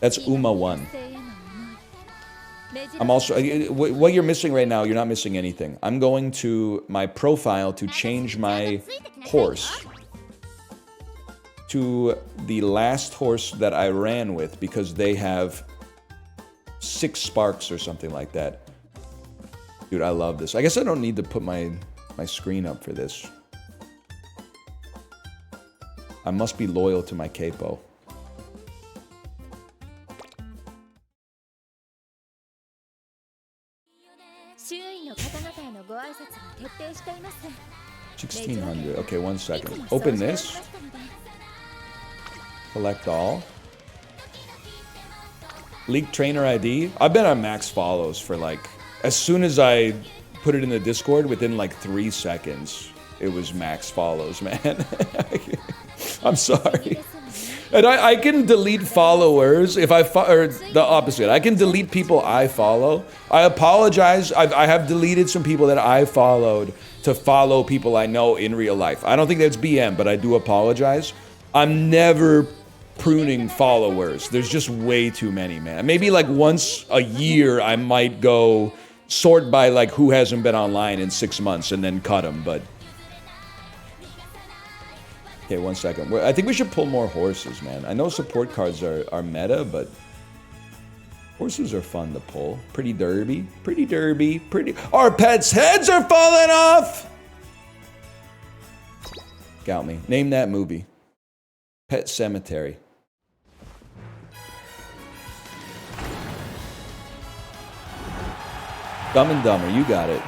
That's Uma 1. I'm also... What you're missing right now, you're not missing anything. I'm going to my profile to change my horse to the last horse that I ran with because they have 6 sparks or something like that. Dude, I love this. I guess I don't need to put my screen up for this. I must be loyal to my capo. $1,600. Okay, 1 second. Open this. Collect all. Leak trainer ID. I've been on max follows for like... As soon as I put it in the Discord, within like 3 seconds, it was max follows, man. I'm sorry. And I can delete followers if I... or the opposite. I can delete people I follow. I apologize. I have deleted some people that I followed to follow people I know in real life. I don't think that's BM, but I do apologize. I'm never pruning followers. There's just way too many, man. Maybe like once a year I might go sort by like who hasn't been online in 6 months and then cut them, but... Okay, 1 second. I think we should pull more horses, man. I know support cards are meta, but... Horses are fun to pull. Pretty derby. Pretty derby. Pretty... Our pets' heads are falling off! Got me. Name that movie. Pet Cemetery. Dumb and Dumber, you got it.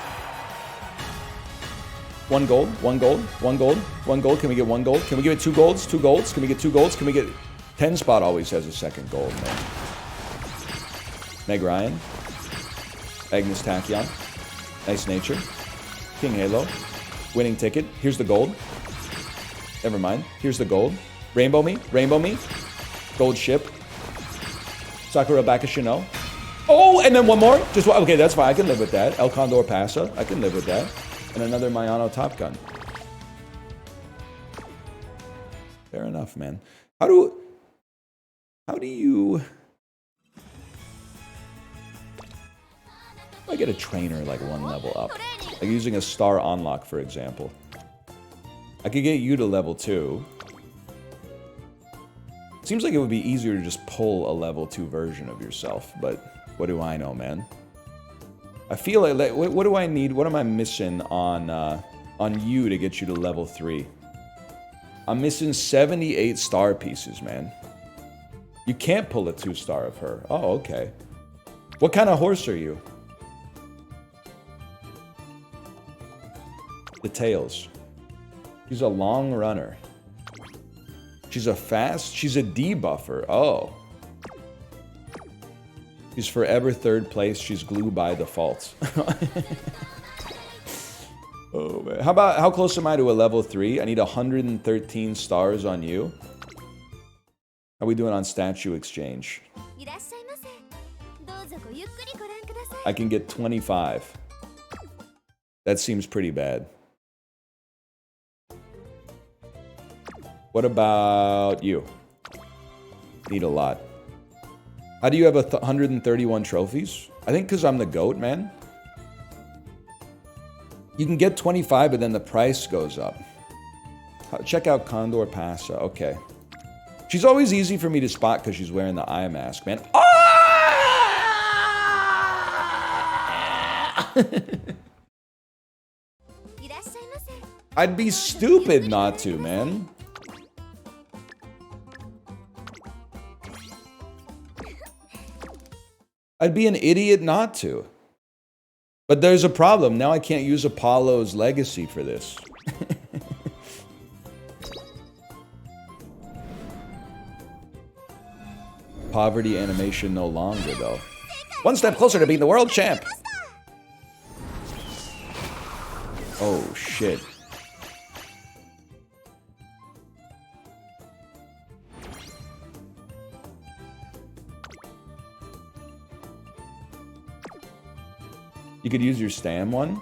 1 gold, 1 gold, 1 gold, 1 gold. Can we get 1 gold? Can we give it 2 golds? 2 golds? Can we get 2 golds? Can we get... 10 spot always has a second gold, man. Meg Ryan. Agnes Tachyon. Nice Nature. King Halo. Winning ticket. Here's the gold. Never mind. Here's the gold. Rainbow me. Rainbow me. Gold ship. Sakura Bakashino. Oh, and then 1 more. Just okay, that's fine. I can live with that. El Condor Pasa. I can live with that. And another Mayano Top Gun. Fair enough, man. How do you... I get a trainer like 1 level up. Like using a star unlock, for example. I could get you to level 2. Seems like it would be easier to just pull a level 2 version of yourself, but what do I know, man? I feel like what do I need? What am I missing on you to get you to level 3? I'm missing 78 star pieces, man. You can't pull a 2-star of her. Oh, okay. What kind of horse are you? The Tails. She's a long runner. She's a fast... She's a debuffer. Oh. She's forever 3rd place. She's glue by default. Oh, man. How close am I to a level 3? I need 113 stars on you. How are we doing on statue exchange? I can get 25. That seems pretty bad. What about you? Need a lot. How do you have 131 trophies? I think because I'm the GOAT, man. You can get 25, but then the price goes up. Check out Condor Pasa. Okay. She's always easy for me to spot because she's wearing the eye mask, man. Ah! I'd be stupid not to, man. I'd be an idiot not to. But there's a problem. Now I can't use Apollo's legacy for this. Poverty animation no longer, though. 1 step closer to being the world champ. Oh, shit. You could use your Stam one.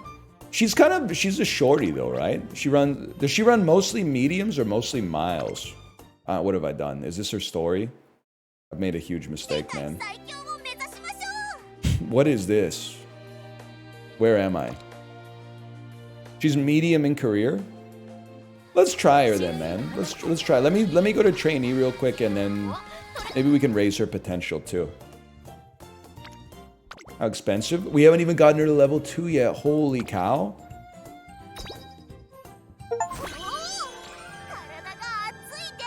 She's a shorty though, right? Does she run mostly mediums or mostly miles? What have I done? Is this her story? I've made a huge mistake, man. What is this? Where am I? She's medium in career? Let's try her then, man. Let's try. Let me go to trainee real quick, and then maybe we can raise her potential too. How expensive? We haven't even gotten her to level 2 yet. Holy cow.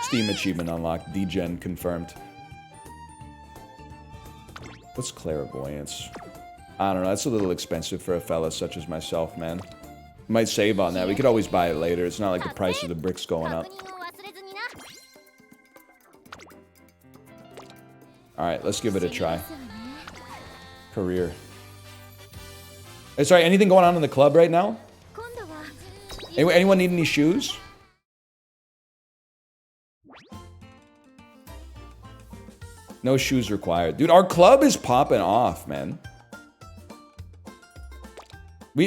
Steam achievement unlocked. Degen confirmed. What's clairvoyance? I don't know. That's a little expensive for a fella such as myself, man. Might save on that. We could always buy it later. It's not like the price of the bricks going up. Alright, let's give it a try. Career. Hey, sorry, anything going on in the club right now? Anyone need any shoes? No shoes required. Dude, our club is popping off, man.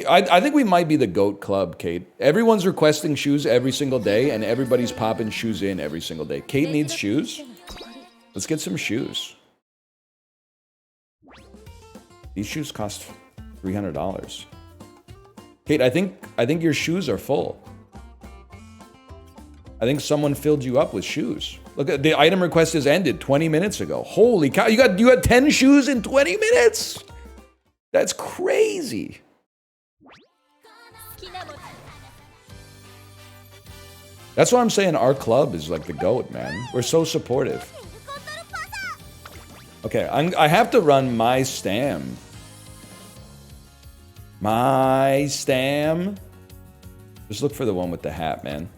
I think we might be the GOAT club, Kate. Everyone's requesting shoes every single day, and everybody's popping shoes in every single day. Kate needs shoes. Let's get some shoes. These shoes cost $300. Kate, I think your shoes are full. I think someone filled you up with shoes. Look, the item request has ended 20 minutes ago. Holy cow, you got 10 shoes in 20 minutes? That's crazy. That's why I'm saying our club is like the GOAT, man. We're so supportive. Okay, I have to run my stam. My stam. Just look for the one with the hat, man.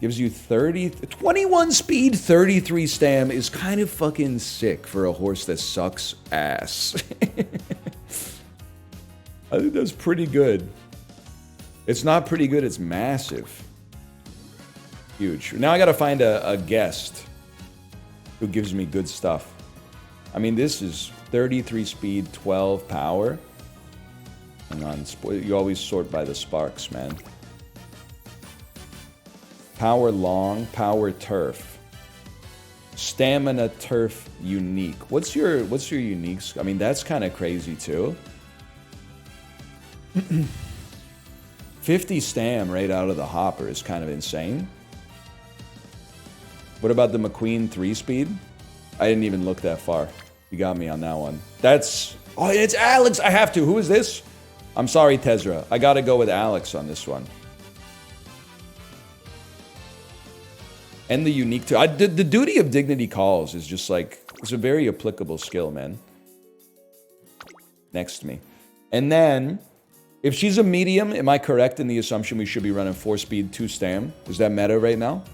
Gives you 21 speed, 33 stam is kind of fucking sick for a horse that sucks ass. I think that's pretty good. It's not pretty good, it's massive. Huge. Now I gotta find a guest who gives me good stuff. I mean, this is 33 speed, 12 power. Hang on, you always sort by the sparks, man. Power long, power turf. Stamina turf unique. What's your unique? I mean, that's kind of crazy too. 50 stam right out of the hopper is kind of insane. What about the McQueen 3-speed? I didn't even look that far. You got me on that one. That's... Oh, it's Alex! I have to. Who is this? I'm sorry, Tezra. I gotta go with Alex on this one. And the unique... the duty of dignity calls is just like... It's a very applicable skill, man. Next to me. And then... If she's a medium, am I correct in the assumption we should be running 4-speed, 2 stam? Is that meta right now?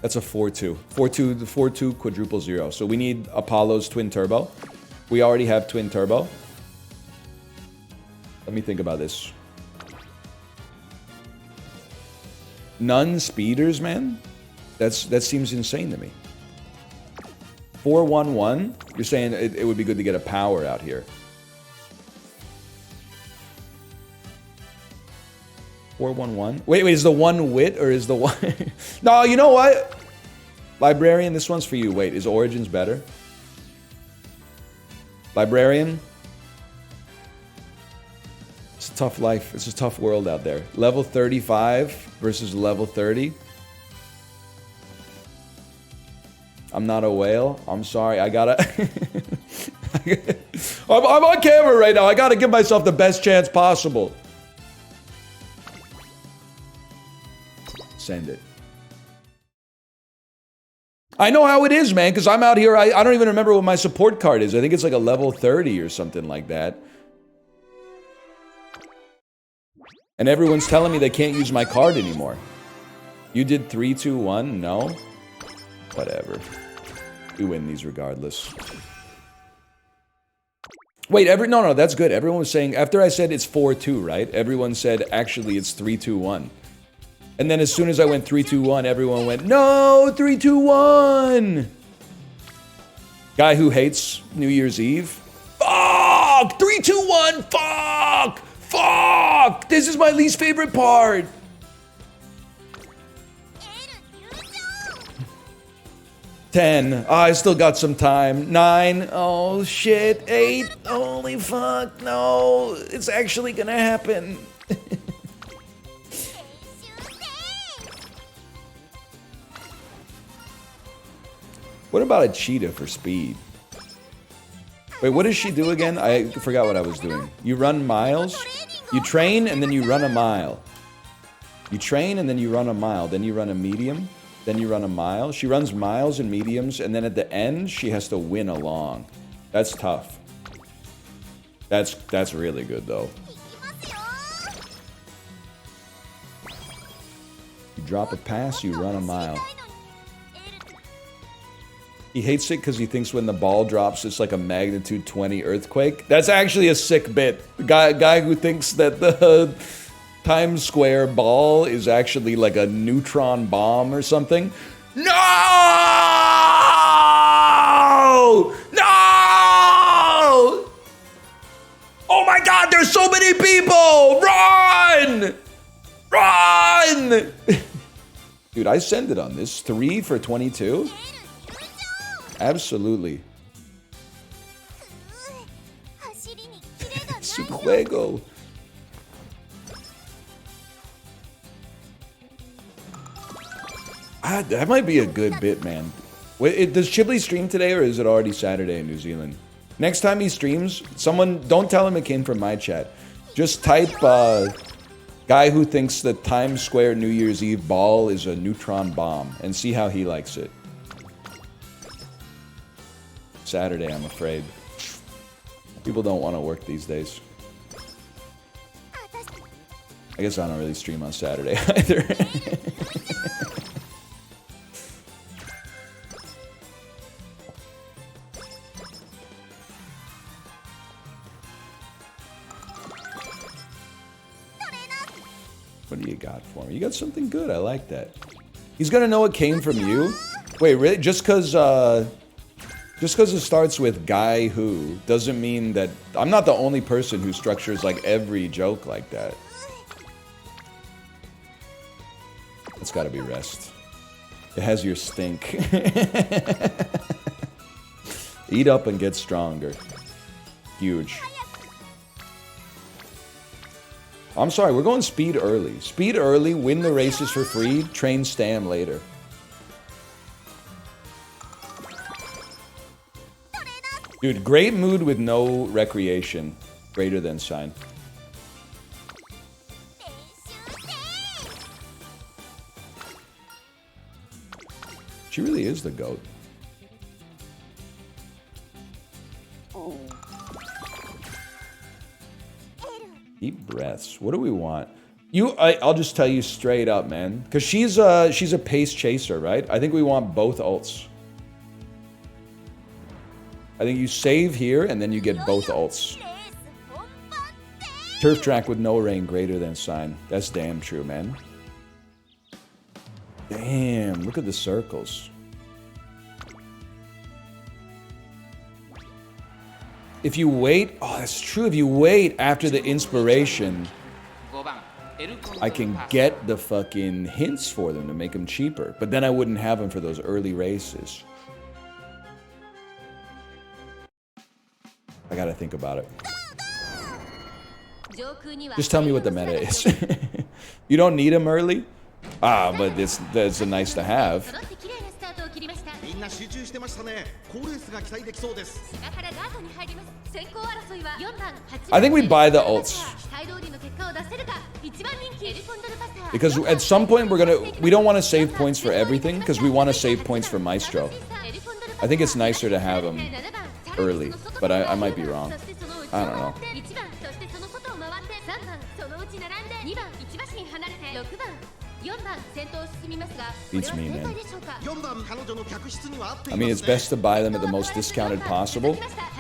That's a 4-2. 4-2, the 4-2 quadruple 0. So we need Apollo's twin turbo. We already have twin turbo. Let me think about this. None speeders, man? That seems insane to me. 4-1-1? You're saying it would be good to get a power out here. 4-1-1? Wait, is the one wit or is the one... No, you know what? Librarian, this one's for you. Wait, is Origins better? Librarian? It's a tough life. It's a tough world out there. Level 35 versus level 30. I'm not a whale. I'm sorry. I gotta... I'm on camera right now. I gotta give myself the best chance possible. Send it. I know how it is, man, because I'm out here. I don't even remember what my support card is. I think it's like a level 30 or something like that. And everyone's telling me they can't use my card anymore. You did 3-2-1? No? Whatever. We win these regardless. Wait, no, that's good. Everyone was saying, after I said it's 4-2, right? Everyone said, actually, it's 3-2-1. And then as soon as I went 3-2-1, everyone went, no, 3-2-1! Guy who hates New Year's Eve. Fuck! 3-2-1! Fuck! Fuck! This is my least favorite part! 10. Oh, I still got some time. 9. Oh, shit. 8. Holy fuck. No. It's actually gonna happen. What about a cheetah for speed? Wait, what does she do again? I forgot what I was doing. You run miles? You train and then you run a mile. You train and then you run a mile. Then you run a medium. Then you run a mile. She runs miles and mediums, and then at the end, she has to win a long. That's tough. That's really good, though. You drop a pass, you run a mile. He hates it because he thinks when the ball drops, it's like a magnitude 20 earthquake. That's actually a sick bit. The guy who thinks that the Times Square ball is actually like a neutron bomb or something. No! No! Oh my god, there's so many people! Run! Run! Dude, I send it on this. 3 for 22? Absolutely. Su juego. That might be a good bit, man. Wait, does Chibli stream today, or is it already Saturday in New Zealand? Next time he streams, someone, don't tell him it came from my chat. Just type, guy who thinks the Times Square New Year's Eve ball is a neutron bomb, and see how he likes it. Saturday, I'm afraid. People don't want to work these days. I guess I don't really stream on Saturday either. What do you got for me? You got something good. I like that. He's gonna know it came from you? Wait, really? Just because it starts with guy who doesn't mean that... I'm not the only person who structures like every joke like that. It's gotta be rest. It has your stink. Eat up and get stronger. Huge. I'm sorry, we're going speed early. Speed early, win the races for free, train Stam later. Dude, great mood with no recreation. Greater than sign. She really is the GOAT. Deep breaths. What do we want? I'll just tell you straight up, man. Because she's a pace chaser, right? I think we want both ults. I think you save here, and then you get both ults. Turf track with no rain, greater than sign. That's damn true, man. Damn, look at the circles. If you wait, oh, that's true. If you wait after the inspiration, I can get the fucking hints for them to make them cheaper. But then I wouldn't have them for those early races. I gotta think about it. Just tell me what the meta is. You don't need them early? Ah, but it's a nice to have. I think we buy the ults. Because at some point we don't want to save points for everything, because we want to save points for Maestro. I think it's nicer to have them early, but I might be wrong. I don't know. Beats me, man. I mean, it's best to buy them at the most discounted possible.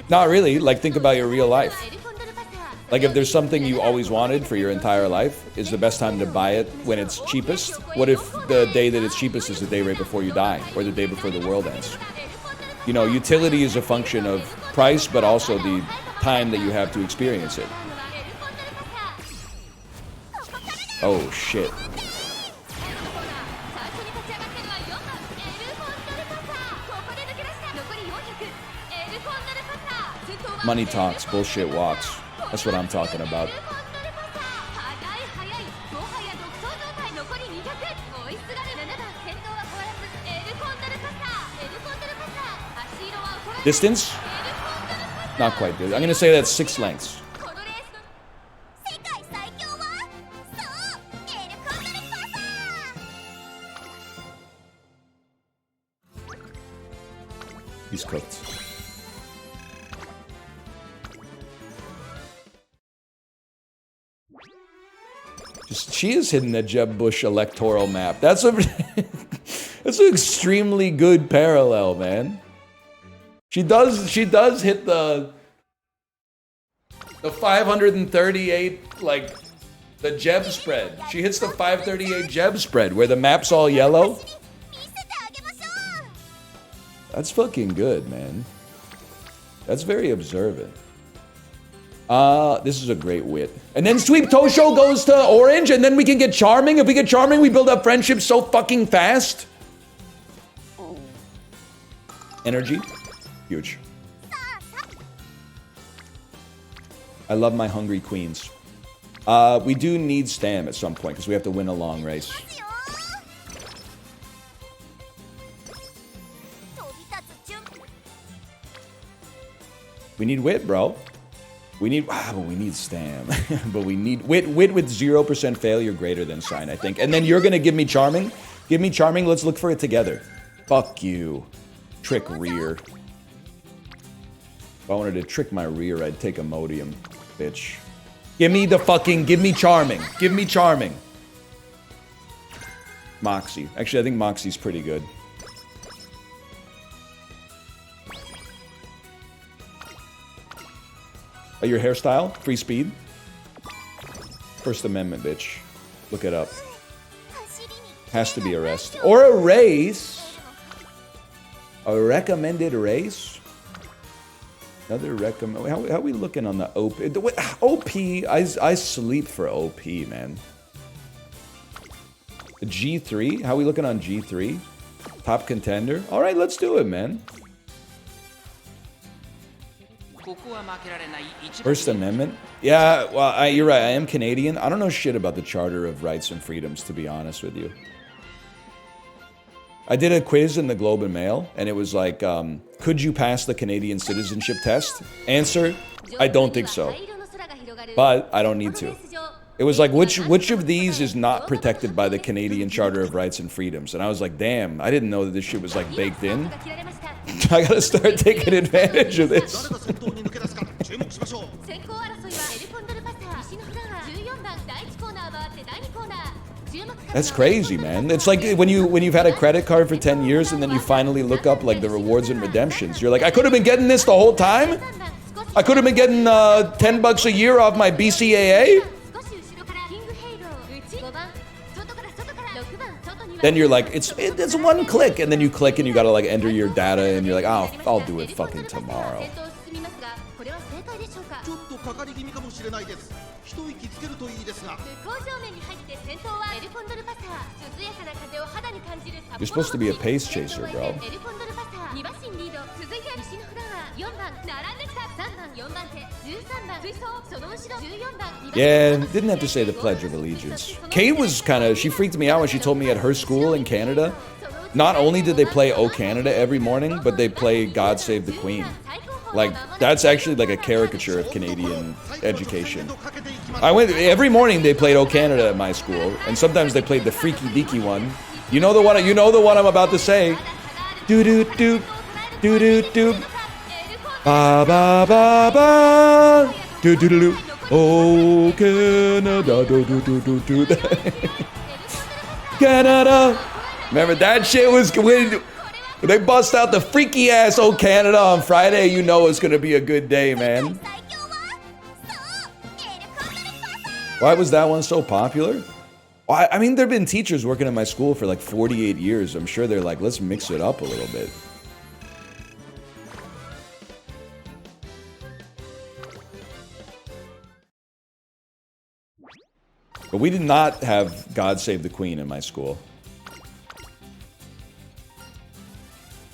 Not really. Like, think about your real life. Like, if there's something you always wanted for your entire life, is the best time to buy it when it's cheapest? What if the day that it's cheapest is the day right before you die, or the day before the world ends? You know, utility is a function of price, but also the time that you have to experience it. Oh, shit. Money talks, bullshit walks. That's what I'm talking about. Distance? Not quite good. I'm gonna say that's 6 lengths. He's cooked. She is hitting the Jeb Bush electoral map. That's a that's an extremely good parallel, man. She does hit the 538, like the Jeb spread. She hits the 538 Jeb spread where the map's all yellow. That's fucking good, man. That's very observant. This is a great wit. And then Sweep Tosho goes to orange, and then we can get Charming. If we get Charming, we build up friendship so fucking fast. Energy. Huge. I love my hungry queens. We do need Stam at some point, because we have to win a long race. We need wit, bro. We need, but we need Stam. But we need wit with 0% failure greater than sign, I think. And then you're gonna give me Charming? Give me Charming, let's look for it together. Fuck you. Trick rear. If I wanted to trick my rear, I'd take Imodium, bitch. Give me Charming. Give me Charming. Moxie. Actually, I think Moxie's pretty good. Your hairstyle? Free speed? First Amendment, bitch. Look it up. Has to be a rest. Or a race. A recommended race? Another recommend. How are we looking on the OP? OP, I sleep for OP, man. G3? How are we looking on G3? Top contender? Alright, let's do it, man. First Amendment? Yeah, well, you're right. I am Canadian. I don't know shit about the Charter of Rights and Freedoms, to be honest with you. I did a quiz in the Globe and Mail, and it was like, could you pass the Canadian citizenship test? Answer, I don't think so. But I don't need to. It was like, which of these is not protected by the Canadian Charter of Rights and Freedoms? And I was like, damn, I didn't know that this shit was like baked in. I gotta start taking advantage of this. That's crazy, man. It's like when you've had a credit card for 10 years and then you finally look up like the rewards and redemptions. You're like, I could have been getting this the whole time? I could have been getting 10 bucks a year off my BCAA? Then you're like, it's one click, and then you click and you gotta like enter your data and you're like, oh, I'll do it fucking tomorrow. You're supposed to be a pace chaser, bro. Yeah, didn't have to say the Pledge of Allegiance. Kate was she freaked me out when she told me at her school in Canada, not only did they play O Canada every morning, but they play God Save the Queen. Like, that's actually like a caricature of Canadian education. Every morning they played O Canada at my school, and sometimes they played the freaky deaky one. You know the one I'm about to say. Doo doo doo, doo doo doo, ba ba ba ba, doo doo doo doo. Oh Canada, doo doo doo doo doo. Canada. Remember that shit was when they bust out the freaky ass "Oh Canada" on Friday. You know it's gonna be a good day, man. Why was that one so popular? Well, I mean, there have been teachers working at my school for like 48 years. I'm sure they're like, let's mix it up a little bit. But we did not have God Save the Queen in my school.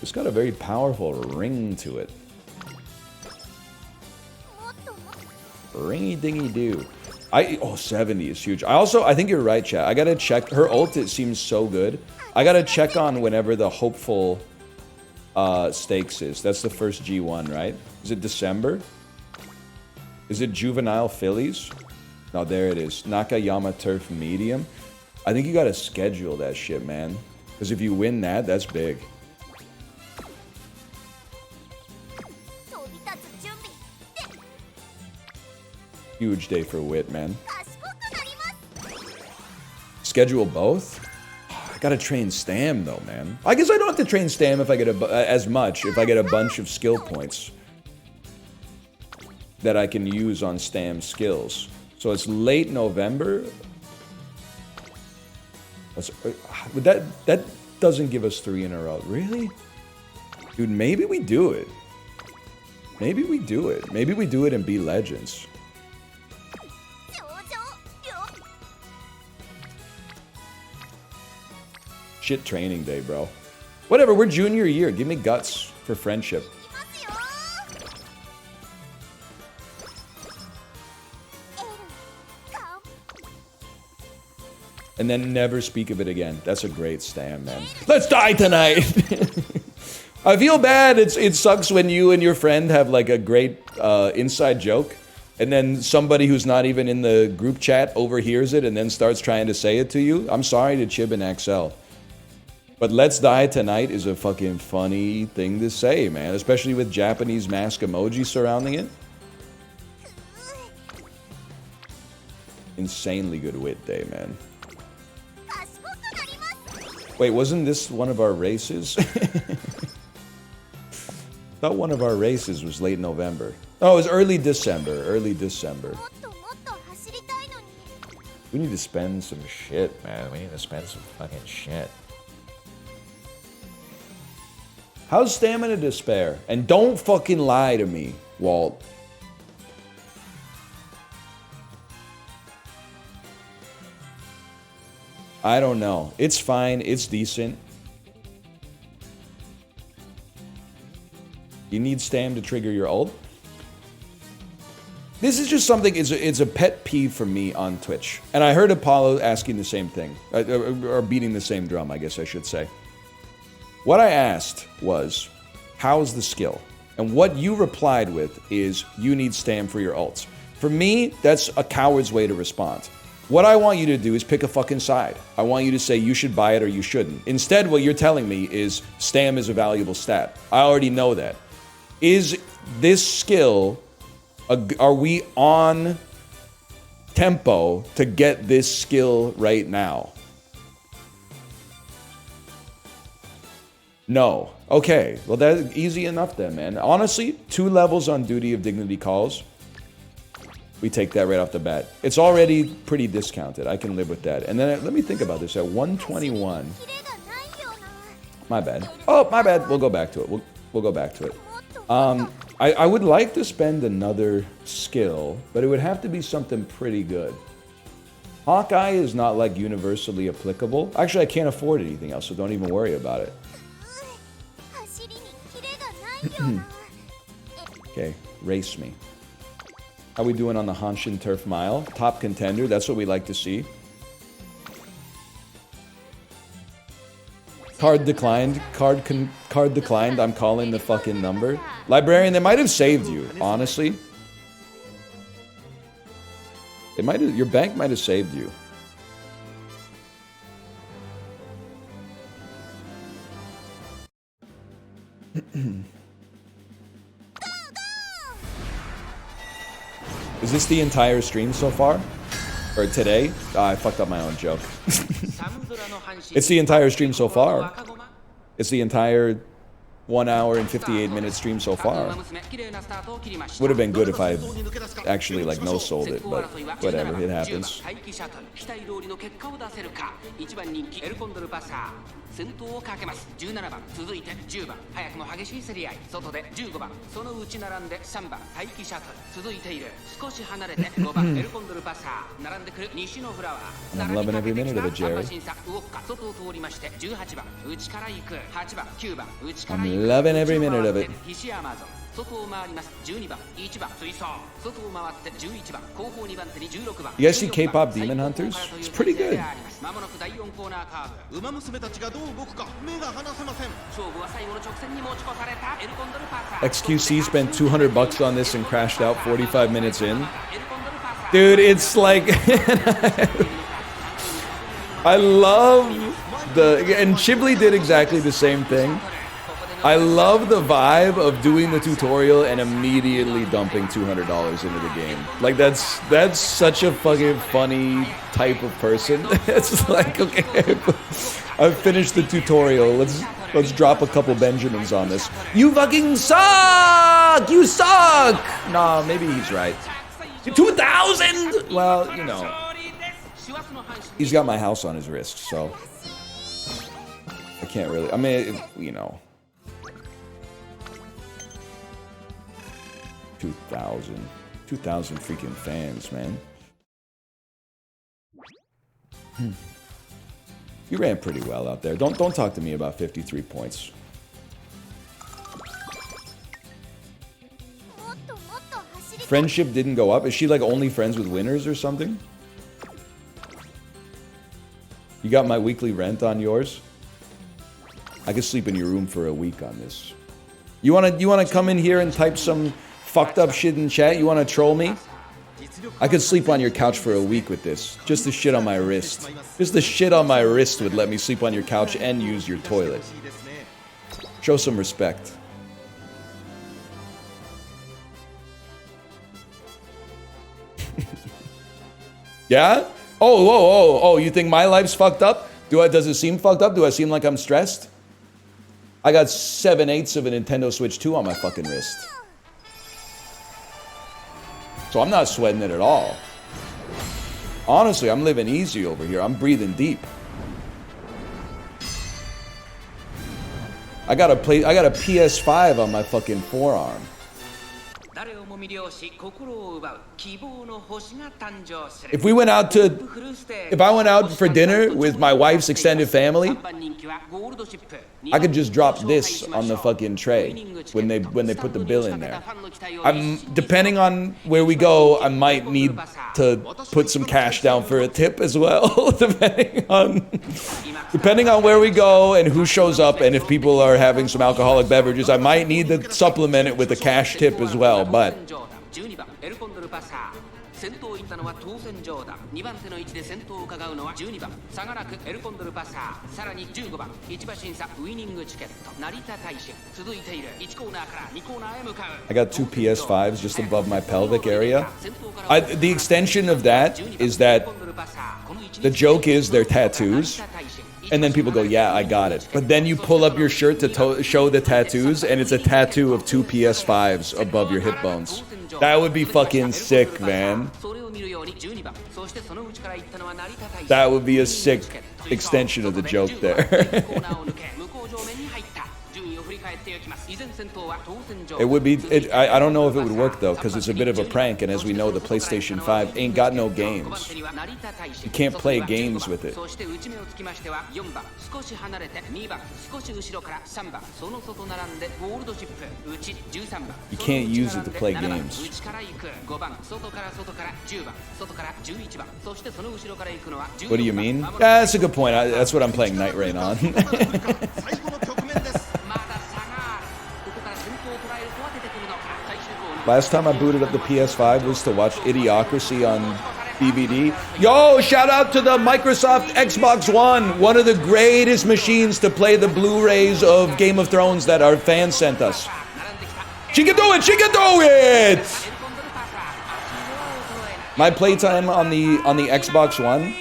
It's got a very powerful ring to it. Ringy dingy do. 70 is huge. I think you're right, chat. I gotta check. Her ult, it seems so good. I gotta check on whenever the hopeful stakes is. That's the first G1, right? Is it December? Is it Juvenile Phillies? No, there it is. Nakayama Turf Medium. I think you gotta schedule that shit, man. Because if you win that, that's big. Huge day for Wit, man. Schedule both? I gotta train Stam, though, man. I guess I don't have to train Stam if I get as much, if I get a bunch of skill points that I can use on Stam skills. So it's late November. But that doesn't give us 3 in a row. Really? Dude, maybe we do it. Maybe we do it. Maybe we do it and be legends. Shit training day, bro. Whatever, we're junior year. Give me guts for friendship. And then never speak of it again. That's a great Stam, man. Let's die tonight! I feel bad. It sucks when you and your friend have like a great inside joke, and then somebody who's not even in the group chat overhears it and then starts trying to say it to you. I'm sorry to Chib and Axel. But let's die tonight is a fucking funny thing to say, man. Especially with Japanese mask emoji surrounding it. Insanely good Wit day, man. Wait, wasn't this one of our races? I thought one of our races was late November. Oh, it was early December. Early December. We need to spend some shit, man. We need to spend some fucking shit. How's Stamina Despair? And don't fucking lie to me, Walt. I don't know. It's fine. It's decent. You need Stam to trigger your ult? This is just something, it's a pet peeve for me on Twitch. And I heard Apollo asking the same thing. Or beating the same drum, I guess I should say. What I asked was, how's the skill? And what you replied with is, you need Stam for your ults. For me, that's a coward's way to respond. What I want you to do is pick a fucking side. I want you to say you should buy it or you shouldn't. Instead, what you're telling me is Stam is a valuable stat. I already know that. Is this skill, are we on tempo to get this skill right now? No. Okay, well that's easy enough then, man. Honestly, 2 levels on Duty of Dignity calls. We take that right off the bat. It's already pretty discounted. I can live with that. And then let me think about this. At 121. My bad. Oh, my bad. We'll go back to it. We'll go back to it. I would like to spend another skill, but it would have to be something pretty good. Hawkeye is not like universally applicable. Actually, I can't afford anything else, so don't even worry about it. Okay, race me. How we doing on the Hanshin Turf Mile? Top contender, that's what we like to see. Card declined. Card declined. I'm calling the fucking number. Librarian, they might have saved you, honestly. It might have, your bank might have saved you. Is this the entire stream so far? Or today? I fucked up my own joke. It's the entire stream so far. It's the entire 1 hour and 58-minute stream so far. Would have been good if I actually like no-sold it, but whatever, it happens. 先頭をかけます17番続いて10番早くも激しい競り合い外で15番そのうち並んで3番待機シャトル続いている少し離れて5番エルコンドルパサー並んでくる西のフラワー I'm loving every minute of it, Jerry. 審査ウォッカ外を通りまして18番内から行く8番9番内から I'm loving every minute of it. 西アマゾン You guys see K-pop Demon Hunters? It's pretty good. XQC spent $200 on this and crashed out 45 minutes in. Dude, it's like I love and Chibli did exactly the same thing. I love the vibe of doing the tutorial and immediately dumping $200 into the game. Like that's such a fucking funny type of person. It's like, okay, I've finished the tutorial. Let's drop a couple Benjamins on this. You fucking suck! You suck! Nah, maybe he's right. 2,000? Well, you know. He's got my house on his wrist, so I can't really. I mean, you know. 2,000 freaking fans, man. You ran pretty well out there. Don't talk to me about 53 points. Friendship didn't go up. Is she like only friends with winners or something? You got my weekly rent on yours? I could sleep in your room for a week on this. You wanna come in here and type some fucked up shit in chat? You wanna troll me? I could sleep on your couch for a week with this. Just the shit on my wrist. Just the shit on my wrist would let me sleep on your couch and use your toilet. Show some respect. Yeah? Oh, you think my life's fucked up? Does it seem fucked up? Do I seem like I'm stressed? I got 7/8 of a Nintendo Switch 2 on my fucking wrist. So I'm not sweating it at all. Honestly, I'm living easy over here. I'm breathing deep. I got a PS5 on my fucking forearm. If I went out for dinner with my wife's extended family, I could just drop this on the fucking tray when they put the bill in there. Depending on where we go, I might need to put some cash down for a tip as well. depending on where we go and who shows up, and if people are having some alcoholic beverages, I might need to supplement it with a cash tip as well. But I got 2 PS5s just above my pelvic area. The extension of that is that the joke is they're tattoos. And then people go, yeah, I got it. But then you pull up your shirt to show the tattoos, and it's a tattoo of 2 PS5s above your hip bones. That would be fucking sick, man. That would be a sick extension of the joke there. It would be. I don't know if it would work though, because it's a bit of a prank, and as we know, the PlayStation 5 ain't got no games. You can't play games with it. You can't use it to play games. What do you mean? Yeah, that's a good point. That's what I'm playing Night Rain on. Last time I booted up the PS5 was to watch Idiocracy on DVD. Yo, shout out to the Microsoft Xbox one of the greatest machines to play the Blu-rays of Game of Thrones that our fans sent us. She can do it! She can do it! My playtime on the Xbox One,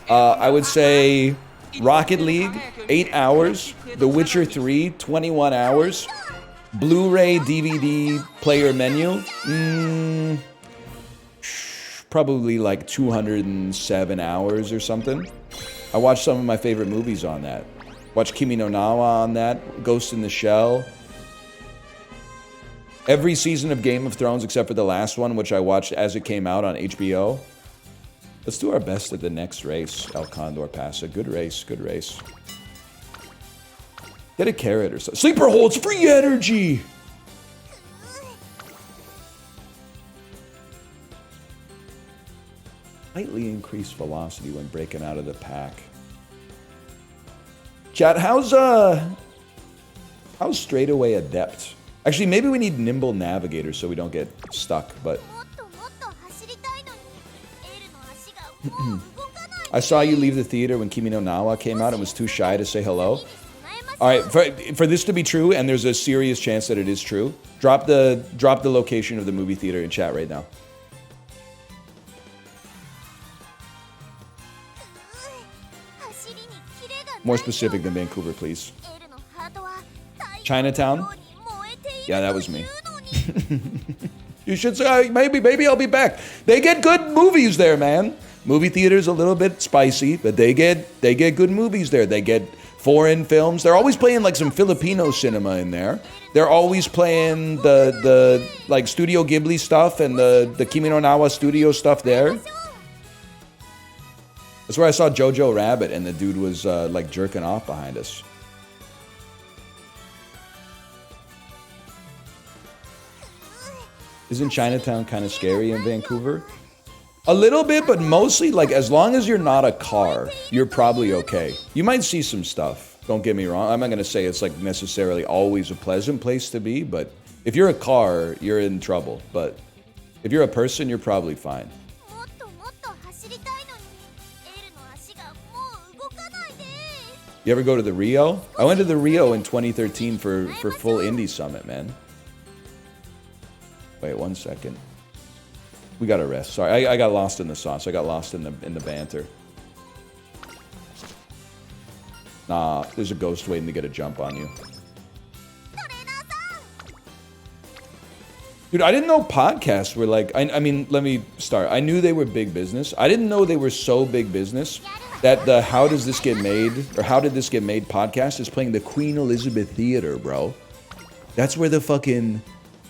I would say Rocket League, 8 hours. The Witcher 3, 21 hours. Blu-ray DVD player menu, probably like 207 hours or something. I watched some of my favorite movies on that. Watched Kimi no Na wa on that, Ghost in the Shell. Every season of Game of Thrones except for the last one, which I watched as it came out on HBO. Let's do our best at the next race, El Condor Pasa. Good race, good race. Get a carrot or something. Sleeper holds free energy! slightly increased velocity when breaking out of the pack. Chat, how's straightaway adept? Actually, maybe we need nimble navigator so we don't get stuck, but... I saw you leave the theater when Kimi no Nawa came out and was too shy to say hello. Alright, for this to be true, and there's a serious chance that it is true, drop the location of the movie theater in chat right now. More specific than Vancouver, please. Chinatown? Yeah, that was me. You should say, maybe I'll be back. They get good movies there, man. Movie theater's a little bit spicy, but they get good movies there. They get foreign films. They're always playing like some Filipino cinema in there. They're always playing the like Studio Ghibli stuff and the Kimi no Nawa studio stuff there. That's where I saw Jojo Rabbit and the dude was like jerking off behind us. Isn't Chinatown kind of scary in Vancouver? A little bit, but mostly, like, as long as you're not a car, you're probably okay. You might see some stuff, don't get me wrong. I'm not going to say it's, like, necessarily always a pleasant place to be, but if you're a car, you're in trouble. But if you're a person, you're probably fine. You ever go to the Rio? I went to the Rio in 2013 for full Indie Summit, man. Wait, 1 second. We gotta rest. Sorry, I got lost in the sauce. I got lost in the banter. Nah, there's a ghost waiting to get a jump on you. Dude, I didn't know podcasts were like... I mean, let me start. I knew they were big business. I didn't know they were so big business that the How Does This Get Made, or How Did This Get Made podcast is playing the Queen Elizabeth Theater, bro. That's where the fucking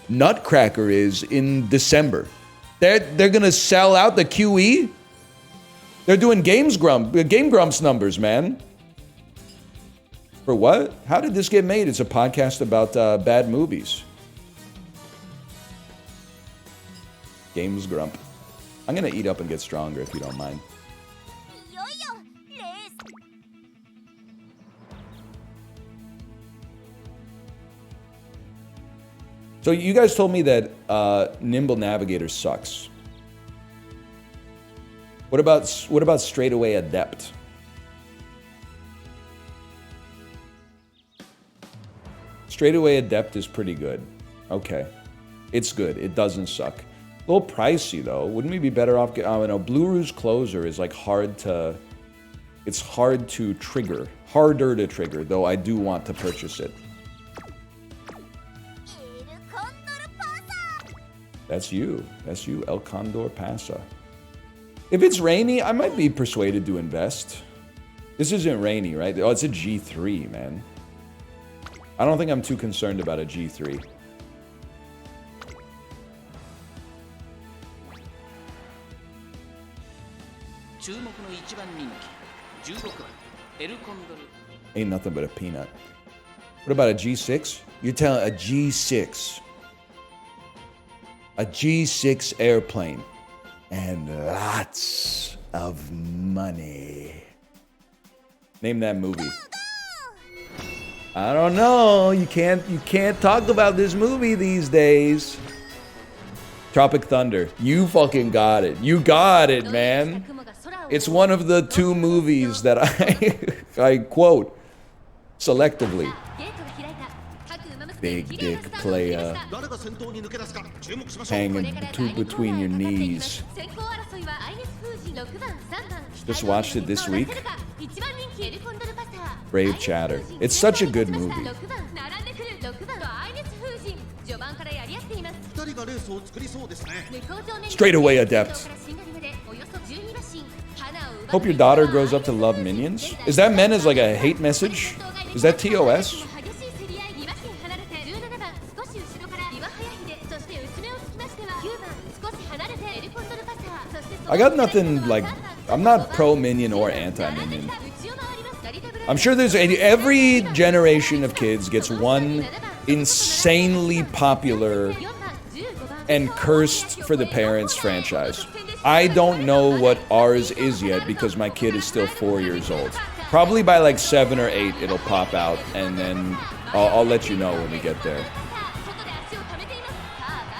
Nutcracker is in December. They're gonna sell out the QE. They're doing Game Grumps numbers, man. For what? How Did This Get Made? It's a podcast about bad movies. Games Grump. I'm gonna eat up and get stronger if you don't mind. So you guys told me that Nimble Navigator sucks. What about Straightaway Adept? Straightaway Adept is pretty good. Okay. It's good. It doesn't suck. A little pricey though. Wouldn't we be better off? I don't know. Blue Rouge Closer is like hard to... It's hard to trigger. Harder to trigger, though I do want to purchase it. That's you. That's you, El Condor Pasa. If it's rainy, I might be persuaded to invest. This isn't rainy, right? Oh, it's a G3, man. I don't think I'm too concerned about a G3. Ain't nothing but a peanut. What about a G6? You're telling a G6. A G6 airplane. And lots of money. Name that movie. I don't know. You can't talk about this movie these days. Tropic Thunder. You fucking got it. You got it, man. It's one of the 2 movies that I quote selectively. Big dick player. Hanging between your knees. Just watched it this week. Brave Chatter. It's such a good movie. Straightaway Adept. Hope your daughter grows up to love Minions. Is that meant as like a hate message? Is that TOS? I got nothing like... I'm not pro-Minion or anti-Minion. I'm sure there's... Every generation of kids gets one insanely popular and cursed for the parents franchise. I don't know what ours is yet because my kid is still 4 years old. Probably by like 7 or 8 it'll pop out, and then I'll let you know when we get there.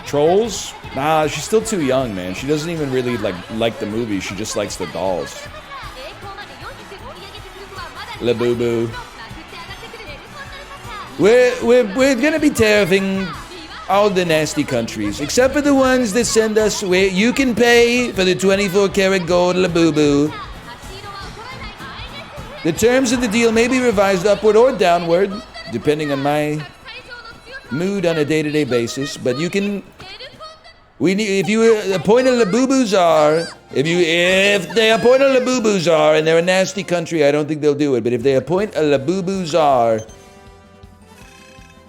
Trolls? Nah, she's still too young, man. She doesn't even really like the movie. She just likes the dolls. La Boo Boo. We're gonna be tariffing all the nasty countries, except for the ones that send us where you can pay for the 24 karat gold La Boo Boo. The terms of the deal may be revised upward or downward, depending on my mood on a day-to-day basis, but you can... if you appoint a La Boo Boo czar, if they appoint a La Boo Boo czar and they're a nasty country, I don't think they'll do it, but if they appoint a La Boo Boo czar,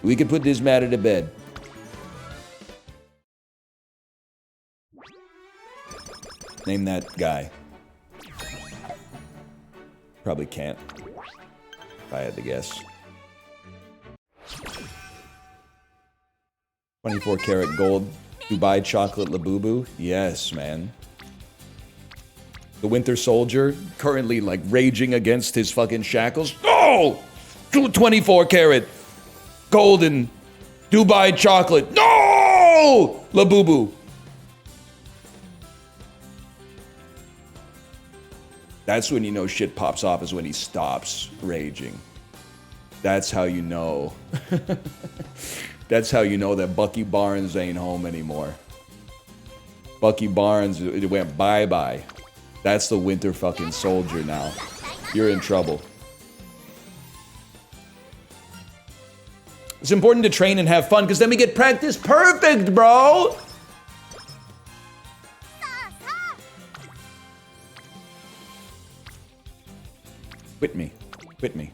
we can put this matter to bed. Name that guy. Probably can't, if I had to guess. 24 karat gold Dubai chocolate Labubu. Yes, man. The Winter Soldier currently like raging against his fucking shackles. No! 24 karat golden Dubai chocolate. No! Labubu. That's when you know shit pops off, is when he stops raging. That's how you know. That's how you know that Bucky Barnes ain't home anymore. Bucky Barnes, it went bye-bye. That's the Winter fucking Soldier now. You're in trouble. It's important to train and have fun, because then we get practice perfect, bro! Quit me. Quit me.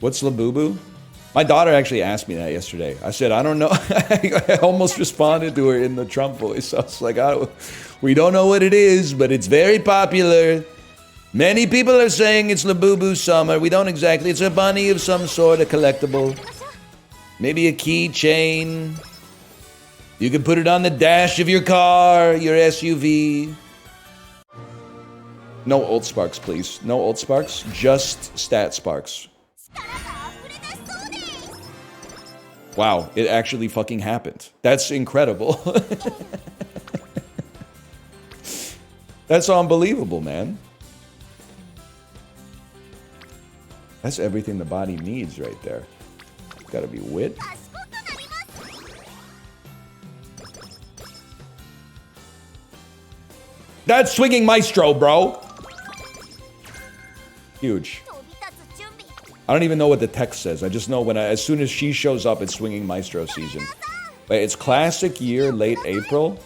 What's Labubu? My daughter actually asked me that yesterday. I said, I don't know. I almost responded to her in the Trump voice. I was like, we don't know what it is, but it's very popular. Many people are saying it's Labubu Summer. We don't exactly. It's a bunny of some sort, a collectible. Maybe a keychain. You can put it on the dash of your car, your SUV. No Old Sparks, please. No Old Sparks, just Stat Sparks. Wow, it actually fucking happened. That's incredible. That's unbelievable, man. That's everything the body needs right there. Gotta be wit. That's swinging maestro, bro. Huge. I don't even know what the text says. I just know as soon as she shows up, it's swinging maestro season. But it's classic year, late April.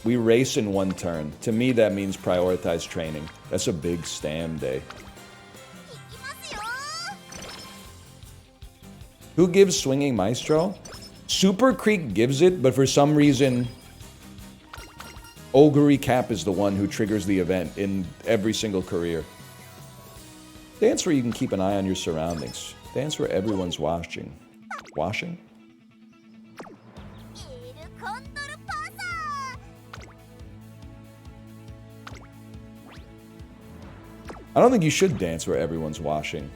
We race in one turn. To me, that means prioritize training. That's a big stam day. Who gives swinging maestro? Super Creek gives it, but for some reason, Ogre Cap is the one who triggers the event in every single career. Dance where you can keep an eye on your surroundings. Dance where everyone's watching. Washing? I don't think you should dance where everyone's washing.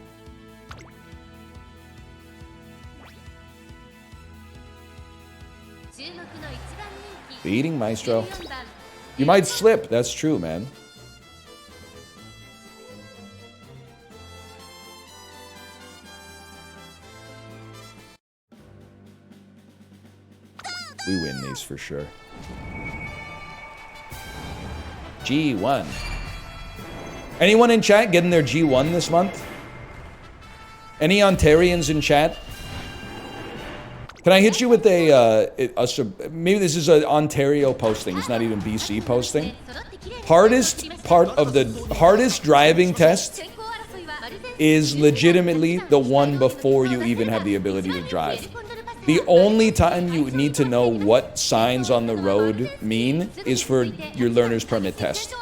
The eating maestro. You might slip, that's true, man. We win these for sure. G1. Anyone in chat getting their G1 this month? Any Ontarians in chat? Can I hit you with maybe this is an Ontario posting. It's not even BC posting. Hardest driving test is legitimately the one before you even have the ability to drive. The only time you need to know what signs on the road mean is for your learner's permit test.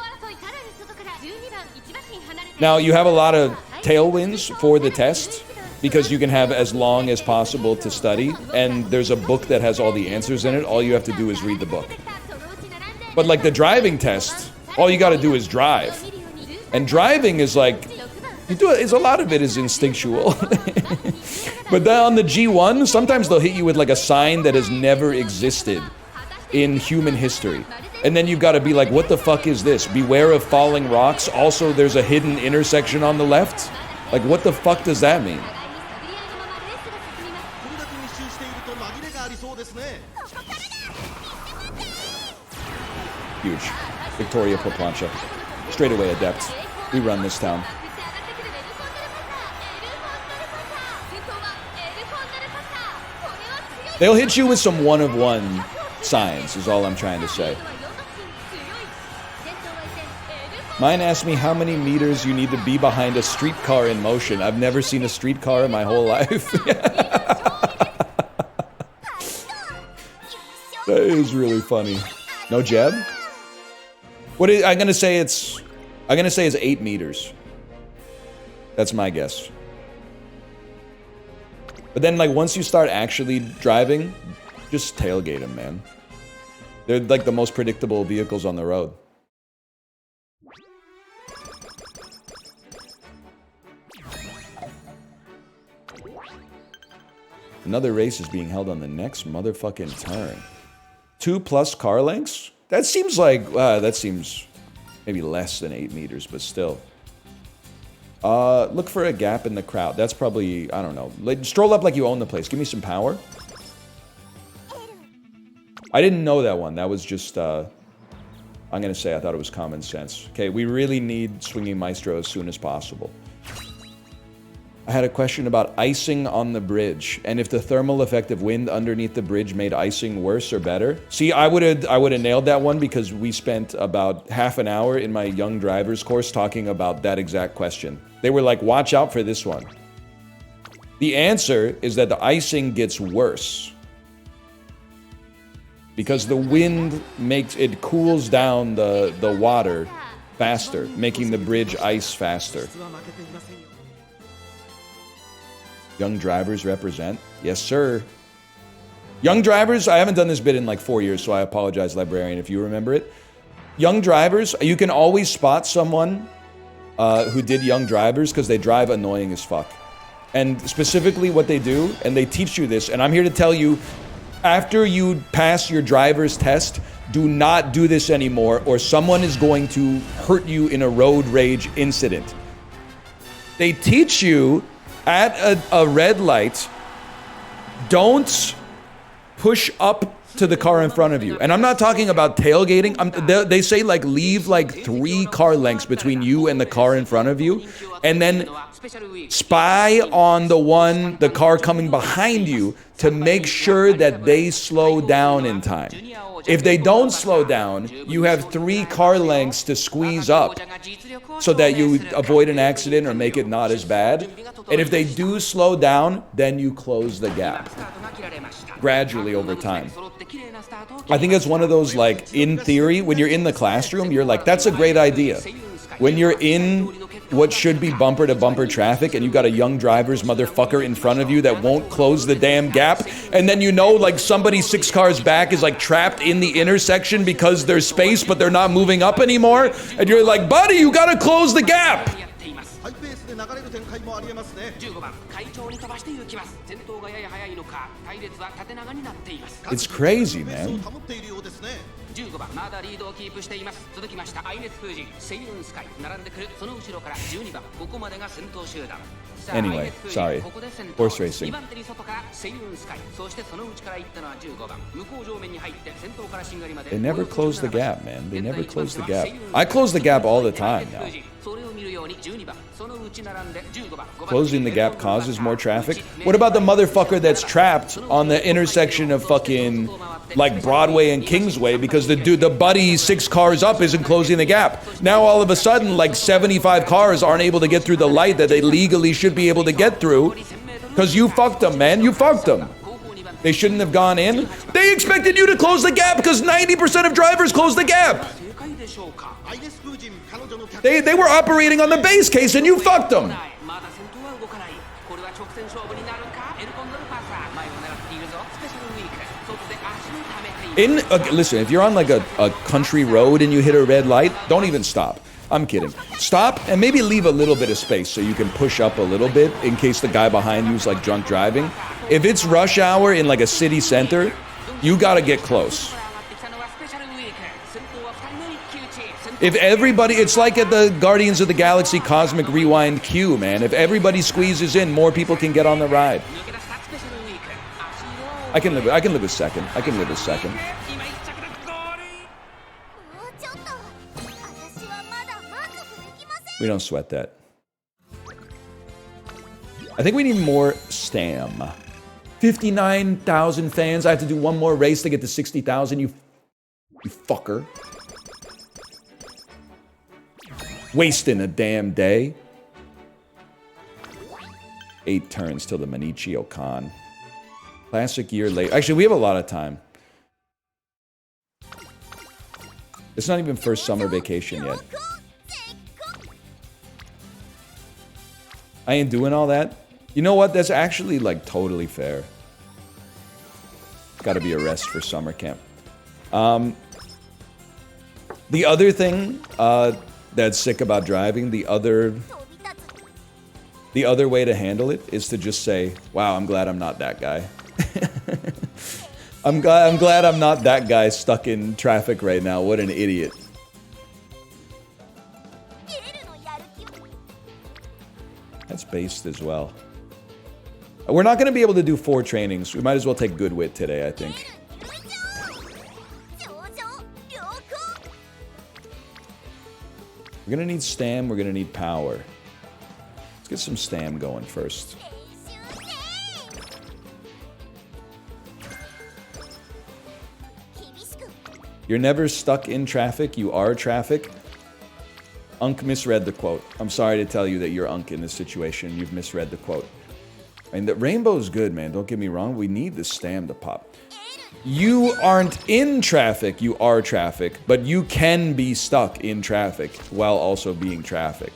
Now, you have a lot of tailwinds for the test, because you can have as long as possible to study, and there's a book that has all the answers in it. All you have to do is read the book. But like the driving test, all you got to do is drive. And driving is like, a lot of it is instinctual. But then on the G1, sometimes they'll hit you with like a sign that has never existed in human history. And then you've got to be like, what the fuck is this? Beware of falling rocks. Also, there's a hidden intersection on the left. Like, what the fuck does that mean? Huge. Victoria Poplancha. Straight away adept. We run this town. They'll hit you with some one-of-one signs, is all I'm trying to say. Mine asked me how many meters you need to be behind a streetcar in motion. I've never seen a streetcar in my whole life. That is really funny. No jab? I'm gonna say it's 8 meters. That's my guess. But then, like, once you start actually driving, just tailgate them, man. They're like the most predictable vehicles on the road. Another race is being held on the next motherfucking turn. 2+ car lengths? That seems like, that seems maybe less than 8 meters, but still. Look for a gap in the crowd. That's probably, I don't know. Like, stroll up like you own the place. Give me some power. I didn't know that one. That was just, I'm gonna say I thought it was common sense. Okay, we really need Swinging Maestro as soon as possible. I had a question about icing on the bridge, and if the thermal effect of wind underneath the bridge made icing worse or better. See, I would have nailed that one because we spent about half an hour in my young drivers course talking about that exact question. They were like, watch out for this one. The answer is that the icing gets worse because the wind cools down the water faster, making the bridge ice faster. Young drivers represent. Yes, sir. Young drivers, I haven't done this bit in like 4 years, so I apologize, librarian, if you remember it. Young drivers, you can always spot someone who did young drivers because they drive annoying as fuck. And specifically what they do, and they teach you this, and I'm here to tell you, after you pass your driver's test, do not do this anymore, or someone is going to hurt you in a road rage incident. They teach you at a red light, don't push up to the car in front of you. And I'm not talking about tailgating. They say like leave like 3 car lengths between you and the car in front of you, and then spy on the car coming behind you to make sure that they slow down in time. If they don't slow down, you have 3 car lengths to squeeze up so that you avoid an accident or make it not as bad. And if they do slow down, then you close the gap gradually over time. I think it's one of those, like, in theory, when you're in the classroom, you're like, that's a great idea. When you're in what should be bumper-to-bumper traffic and you got a young driver's motherfucker in front of you that won't close the damn gap, and then you know, like, somebody 6 cars back is, like, trapped in the intersection because there's space but they're not moving up anymore, and you're like, buddy, you gotta close the gap! It's crazy, man. Anyway, sorry. Horse racing. They never close the gap, man. They never close the gap. I close the gap all the time now. Closing the gap causes more traffic. What about the motherfucker that's trapped on the intersection of fucking like Broadway and Kingsway because the buddy 6 cars up isn't closing the gap? Now all of a sudden like 75 cars aren't able to get through the light that they legally should be able to get through because you fucked them, man. You fucked them. They shouldn't have gone in. They expected you to close the gap because 90% of drivers close the gap. They were operating on the base case and you fucked them. 直線勝負になるかエルコンドルパサー前を狙っているぞスペシャルウィーク外で足のためている Okay, listen, if you're on like a country road and you hit a red light, don't even stop. I'm kidding. Stop and maybe leave a little bit of space so you can push up a little bit in case the guy behind you is like drunk driving. If it's rush hour in like a city center, you gotta get close. If everybody, it's like at the Guardians of the Galaxy Cosmic Rewind queue, man. If everybody squeezes in, more people can get on the ride. I can live a second. I can live a second. We don't sweat that. I think we need more stam. 59,000 fans. I have to do one more race to get to 60,000. You fucker. Wasting a damn day. 8 turns till the Manichio Con. Classic year late. Actually, we have a lot of time. It's not even first summer vacation yet. I ain't doing all that. You know what? That's actually like totally fair. Gotta be a rest for summer camp. The other thing that's sick about driving, the other way to handle it is to just say, wow, I'm glad I'm not that guy. I'm glad I'm not that guy stuck in traffic right now. What an idiot. That's based as well. We're not going to be able to do 4 trainings. We might as well take good wit today, I think. We're going to need stam. We're going to need power. Let's get some stam going first. You're never stuck in traffic. You are traffic. Unk misread the quote. I'm sorry to tell you that you're Unk in this situation. You've misread the quote. And the rainbow's good, man. Don't get me wrong. We need the stam to pop. You aren't in traffic. You are traffic. But you can be stuck in traffic while also being traffic.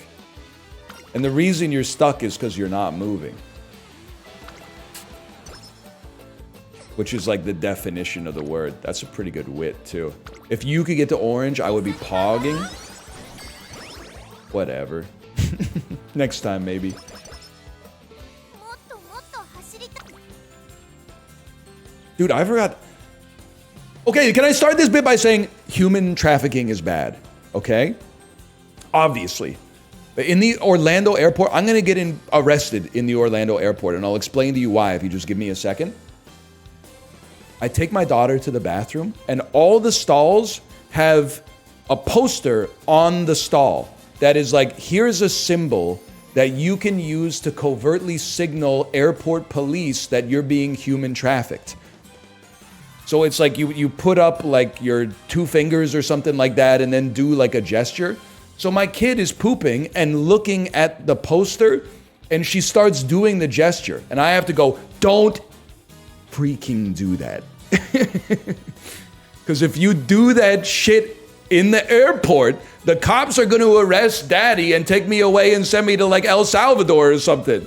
And the reason you're stuck is because you're not moving. Which is like the definition of the word. That's a pretty good wit, too. If you could get to orange, I would be pogging. Whatever. Next time, maybe. Dude, I forgot. Okay, can I start this bit by saying human trafficking is bad? Okay? Obviously. In the Orlando airport, I'm going to get arrested in the Orlando airport, and I'll explain to you why if you just give me a second. I take my daughter to the bathroom, and all the stalls have a poster on the stall that is like, here's a symbol that you can use to covertly signal airport police that you're being human trafficked. So it's like you put up like your 2 fingers or something like that and then do like a gesture. So my kid is pooping and looking at the poster and she starts doing the gesture. And I have to go, don't freaking do that. Because if you do that shit in the airport, the cops are going to arrest daddy and take me away and send me to like El Salvador or something.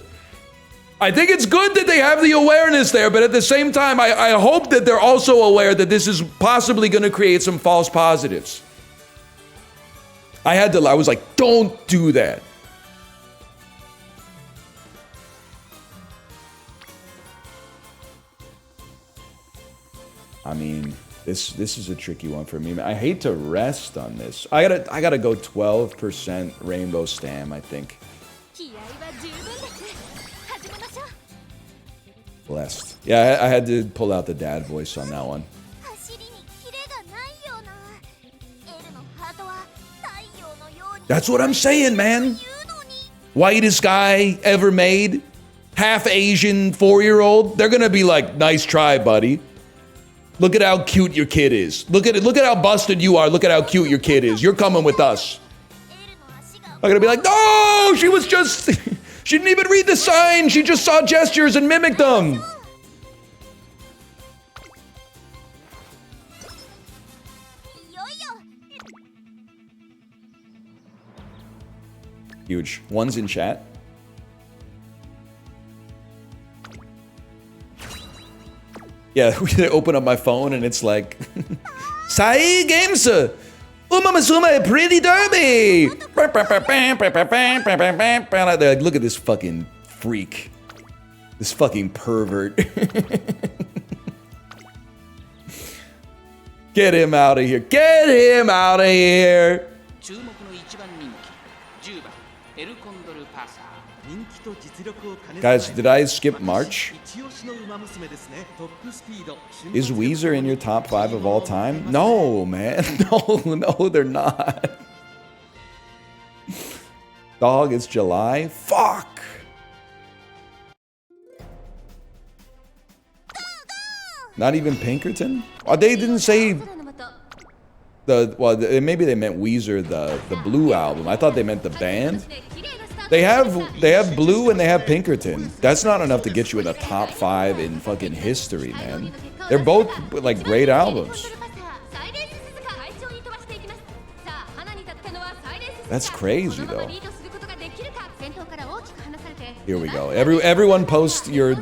I think it's good that they have the awareness there, but at the same time, I hope that they're also aware that this is possibly going to create some false positives. I was like, don't do that. I mean, this is a tricky one for me. I hate to rest on this. I gotta go 12% rainbow stam, I think. Blessed. Yeah, I had to pull out the dad voice on that one. That's what I'm saying, man. Whitest guy ever made. Half Asian 4-year-old. They're gonna be like, nice try, buddy. Look at how cute your kid is. Look at how busted you are. Look at how cute your kid is. You're coming with us. I'm gonna be like, no, she was just... She didn't even read the sign. She just saw gestures and mimicked them. Huge. One's in chat. Yeah, we open up my phone and it's like, Sai Games, Umamusume Pretty Derby. They're like, look at this fucking freak, this fucking pervert. Get him out of here! Get him out of here! Guys, did I skip March? Is Weezer in your top 5 of all time? No, man. No, they're not. Dog, it's July? Fuck! Not even Pinkerton? Oh, they didn't say maybe they meant Weezer, the Blue album. I thought they meant the band. They have Blue and they have Pinkerton. That's not enough to get you in the top 5 in fucking history, man. They're both like great albums. That's crazy though. Here we go. Everyone post your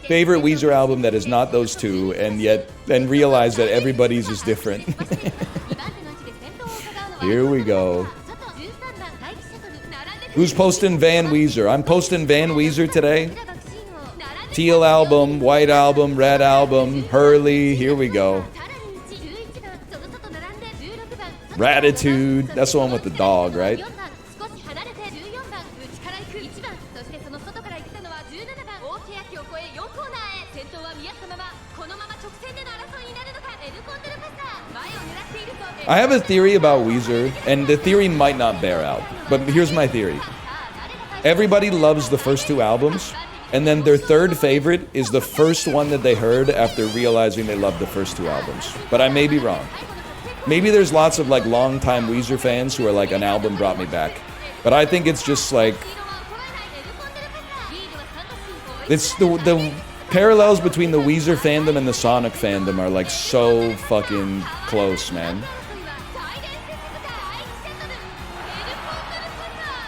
favorite Weezer album that is not those two, and then realize that everybody's is different. Here we go. Who's posting Van Weezer? I'm posting Van Weezer today. Teal album, white album, red album, Hurley. Here we go. Ratitude. That's the one with the dog, right? I have a theory about Weezer, and the theory might not bear out, but here's my theory. Everybody loves the first 2 albums, and then their third favorite is the first one that they heard after realizing they loved the first 2 albums. But I may be wrong. Maybe there's lots of like longtime Weezer fans who are like, an album brought me back. But I think it's just like, it's the parallels between the Weezer fandom and the Sonic fandom are like so fucking close, man.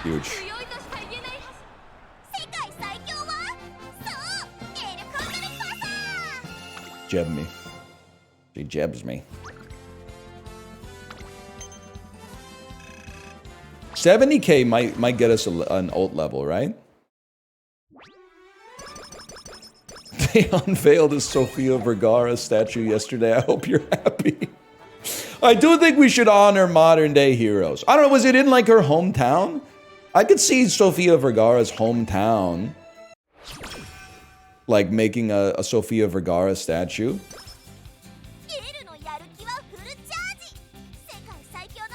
Huge. Jeb me. She jebs me. 70K might get us an ult level, right? They unveiled a Sofia Vergara statue yesterday. I hope you're happy. I do think we should honor modern day heroes. I don't know, was it in like her hometown? I could see Sofia Vergara's hometown like making a Sofia Vergara statue.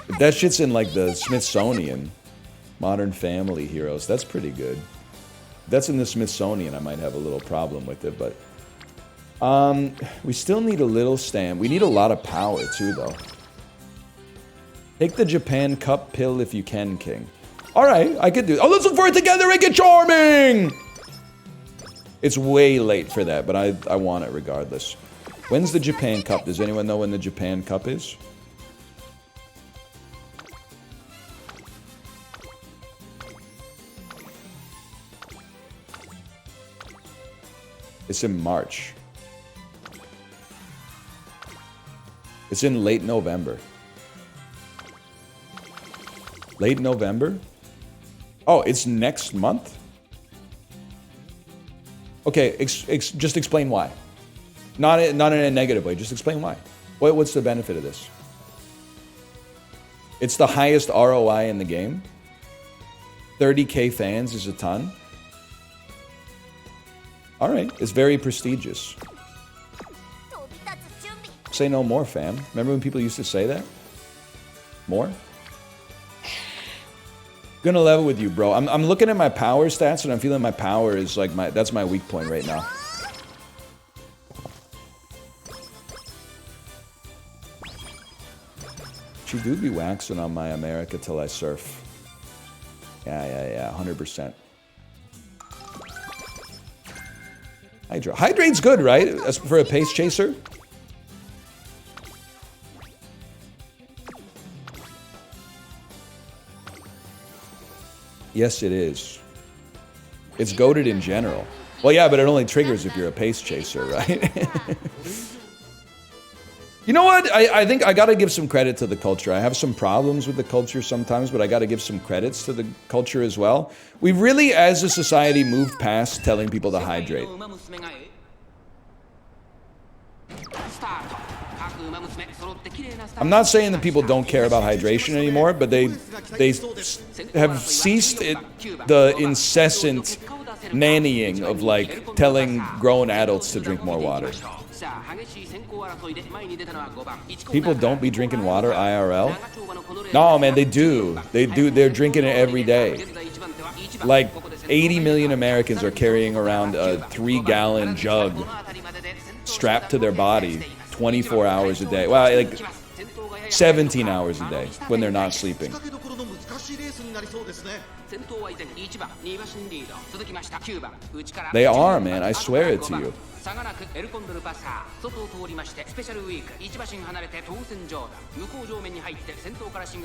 If that shit's in like the Smithsonian, Modern Family Heroes, that's pretty good. If that's in the Smithsonian, I might have a little problem with it, but we still need a little stamp. We need a lot of power too, though. Take the Japan Cup pill if you can, King. All right, I could do. Oh, let's look for it together and get charming. It's way late for that, but I want it regardless. When's the Japan Cup? Does anyone know when the Japan Cup is? It's in March. It's in late November. Late November? Oh, it's next month? Okay, just explain why. Not in a negative way, just explain why. What's the benefit of this? It's the highest ROI in the game. 30K fans is a ton. All right, it's very prestigious. Say no more, fam. Remember when people used to say that? More? Gonna level with you, bro. I'm looking at my power stats and I'm feeling my power is like that's my weak point right now. She do be waxing on my America till I surf. Yeah, 100%. Hydrate's good, right? As for a pace chaser. Yes, it is. It's goated in general. Well, yeah, but it only triggers if you're a pace chaser, right? You know what? I think I gotta give some credit to the culture. I have some problems with the culture sometimes, but I gotta give some credits to the culture as well. We've really, as a society, moved past telling people to hydrate. I'm not saying that people don't care about hydration anymore, but they have ceased the incessant nannying of like telling grown adults to drink more water. People don't be drinking water IRL? No, man, they do. They do. They're drinking it every day. Like 80 million Americans are carrying around a 3-gallon jug strapped to their body 24 hours a day. Well, like 17 hours a day when they're not sleeping. They are, man. I swear it to you.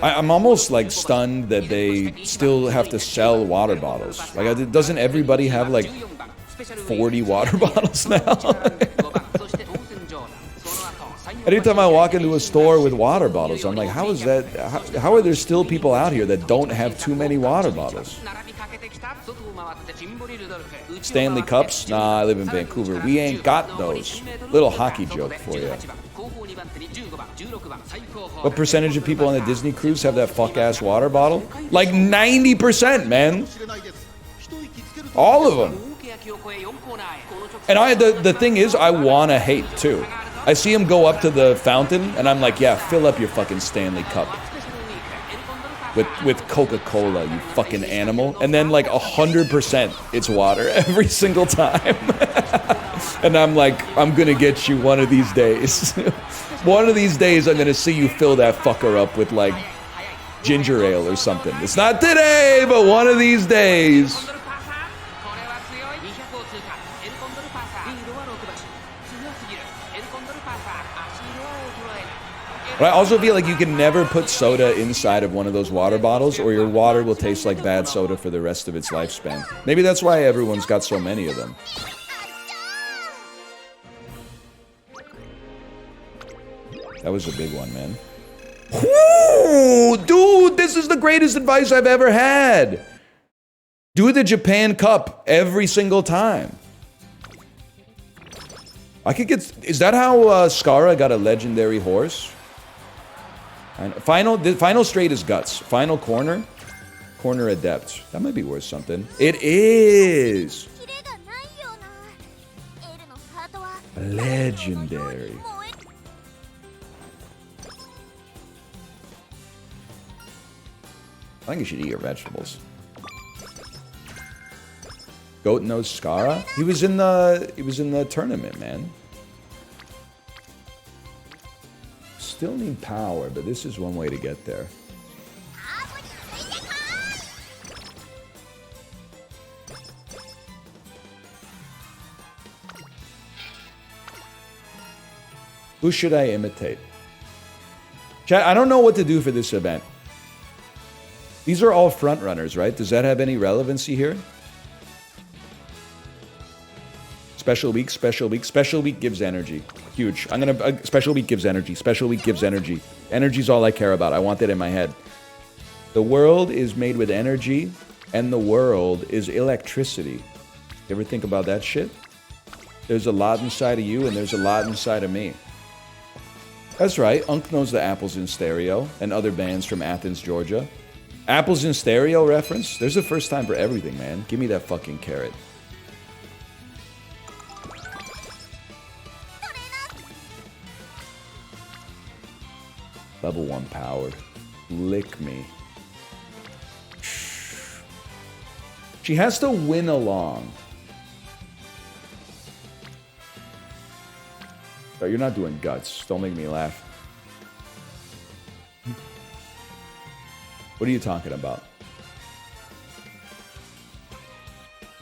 I'm almost like stunned that they still have to sell water bottles. Like, doesn't everybody have like 40 water bottles now? Anytime I walk into a store with water bottles, I'm like, how is that? How are there still people out here that don't have too many water bottles? Stanley Cups? Nah, I live in Vancouver. We ain't got those. Little hockey joke for you. What percentage of people on the Disney cruise have that fuck-ass water bottle? Like 90%, man. All of them. And the thing is, I want to hate, too. I see him go up to the fountain, and I'm like, yeah, fill up your fucking Stanley Cup. With Coca-Cola, you fucking animal. And then like 100% it's water every single time. And I'm like, I'm gonna get you one of these days. One of these days I'm gonna see you fill that fucker up with like ginger ale or something. It's not today, but one of these days. But I also feel like you can never put soda inside of one of those water bottles or your water will taste like bad soda for the rest of its lifespan. Maybe that's why everyone's got so many of them. That was a big one, man. Ooh, dude, this is the greatest advice I've ever had. Do the Japan Cup every single time. I could get... Is that how Skara got a legendary horse? The final straight is guts. Final corner, corner adept. That might be worth something. It is legendary. I think you should eat your vegetables. Goat nose Skara. He was in the tournament, man. Still need power, but this is one way to get there. Who should I imitate? Chat, I don't know what to do for this event. These are all front runners, right? Does that have any relevancy here? Special week, special week. Special week gives energy. Huge. I'm gonna... special week gives energy. Special week gives energy. Energy's all I care about. I want that in my head. The world is made with energy, and the world is electricity. You ever think about that shit? There's a lot inside of you, and there's a lot inside of me. That's right. Unk knows the Apples in Stereo and other bands from Athens, Georgia. Apples in Stereo reference? There's a first time for everything, man. Give me that fucking carrot. Level 1 powered. Lick me. She has to win along. Oh, you're not doing guts. Don't make me laugh. What are you talking about?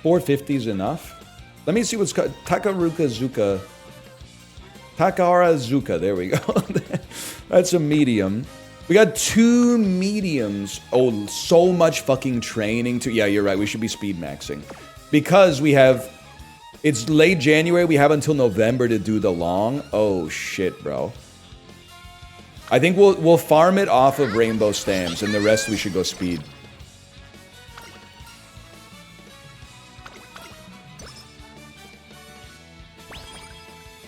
450 is enough? Let me see what's... Takara Zuka. There we go. That's a medium. We got 2 mediums. Oh, so much fucking training to... Yeah, you're right. We should be speed maxing. Because we have It's late January. We have until November to do the long. Oh shit, bro. I think we'll farm it off of rainbow stamps, and the rest we should go speed.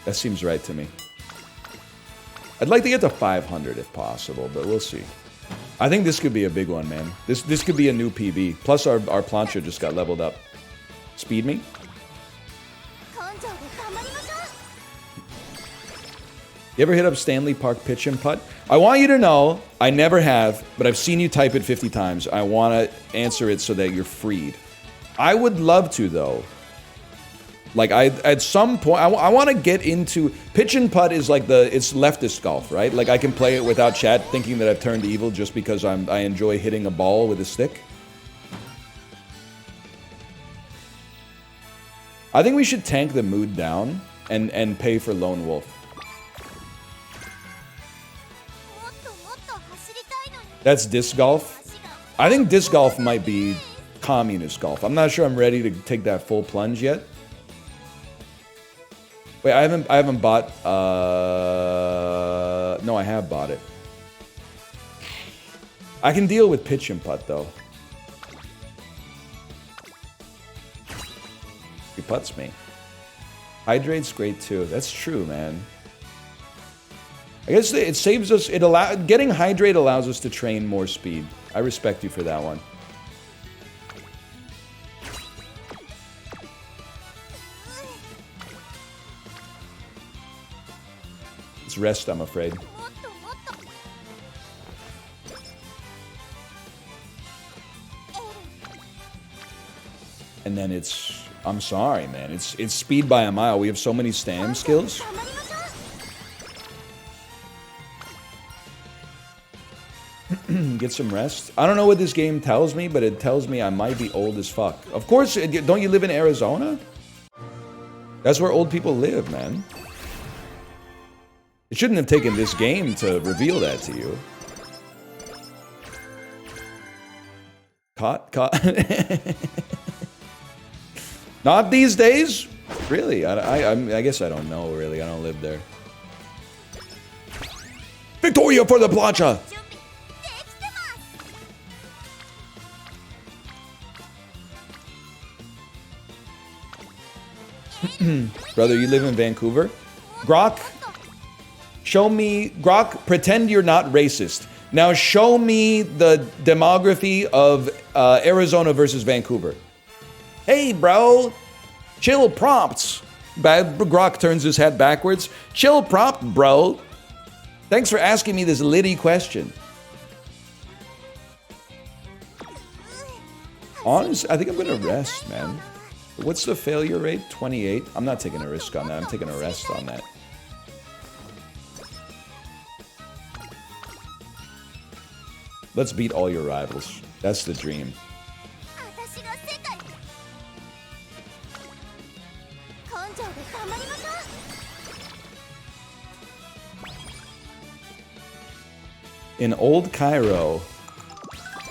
That seems right to me. I'd like to get to 500 if possible, but we'll see. I think this could be a big one, man. This could be a new PB. Plus our plancha just got leveled up. Speed me? You ever hit up Stanley Park pitch and putt? I want you to know, I never have, but I've seen you type it 50 times. I want to answer it so that you're freed. I would love to, though. Like, at some point, I want to get into... Pitch and putt is like it's leftist golf, right? Like, I can play it without chat thinking that I've turned evil just because I enjoy hitting a ball with a stick. I think we should tank the mood down and pay for Lone Wolf. That's disc golf. I think disc golf might be communist golf. I'm not sure I'm ready to take that full plunge yet. Wait, I haven't bought. No, I have bought it. I can deal with pitch and putt though. He putts me. Hydrate's great too. That's true, man. I guess it saves us. Getting hydrate allows us to train more speed. I respect you for that one. It's rest, I'm afraid. And then it's... I'm sorry, man. It's speed by a mile. We have so many stam skills. Get some rest. I don't know what this game tells me, but it tells me I might be old as fuck. Of course, don't you live in Arizona? That's where old people live, man. It shouldn't have taken this game to reveal that to you. Caught. Not these days? Really? I guess I don't know, really. I don't live there. Victoria for the plancha! Brother, you live in Vancouver? Grok, show me... Grok, pretend you're not racist. Now show me the demography of Arizona versus Vancouver. Hey, bro. Chill prompts. Grok turns his head backwards. Chill prompt, bro. Thanks for asking me this litty question. Honestly, I think I'm gonna rest, man. What's the failure rate? 28? I'm not taking a risk on that. I'm taking a rest on that. Let's beat all your rivals. That's the dream. In old Cairo,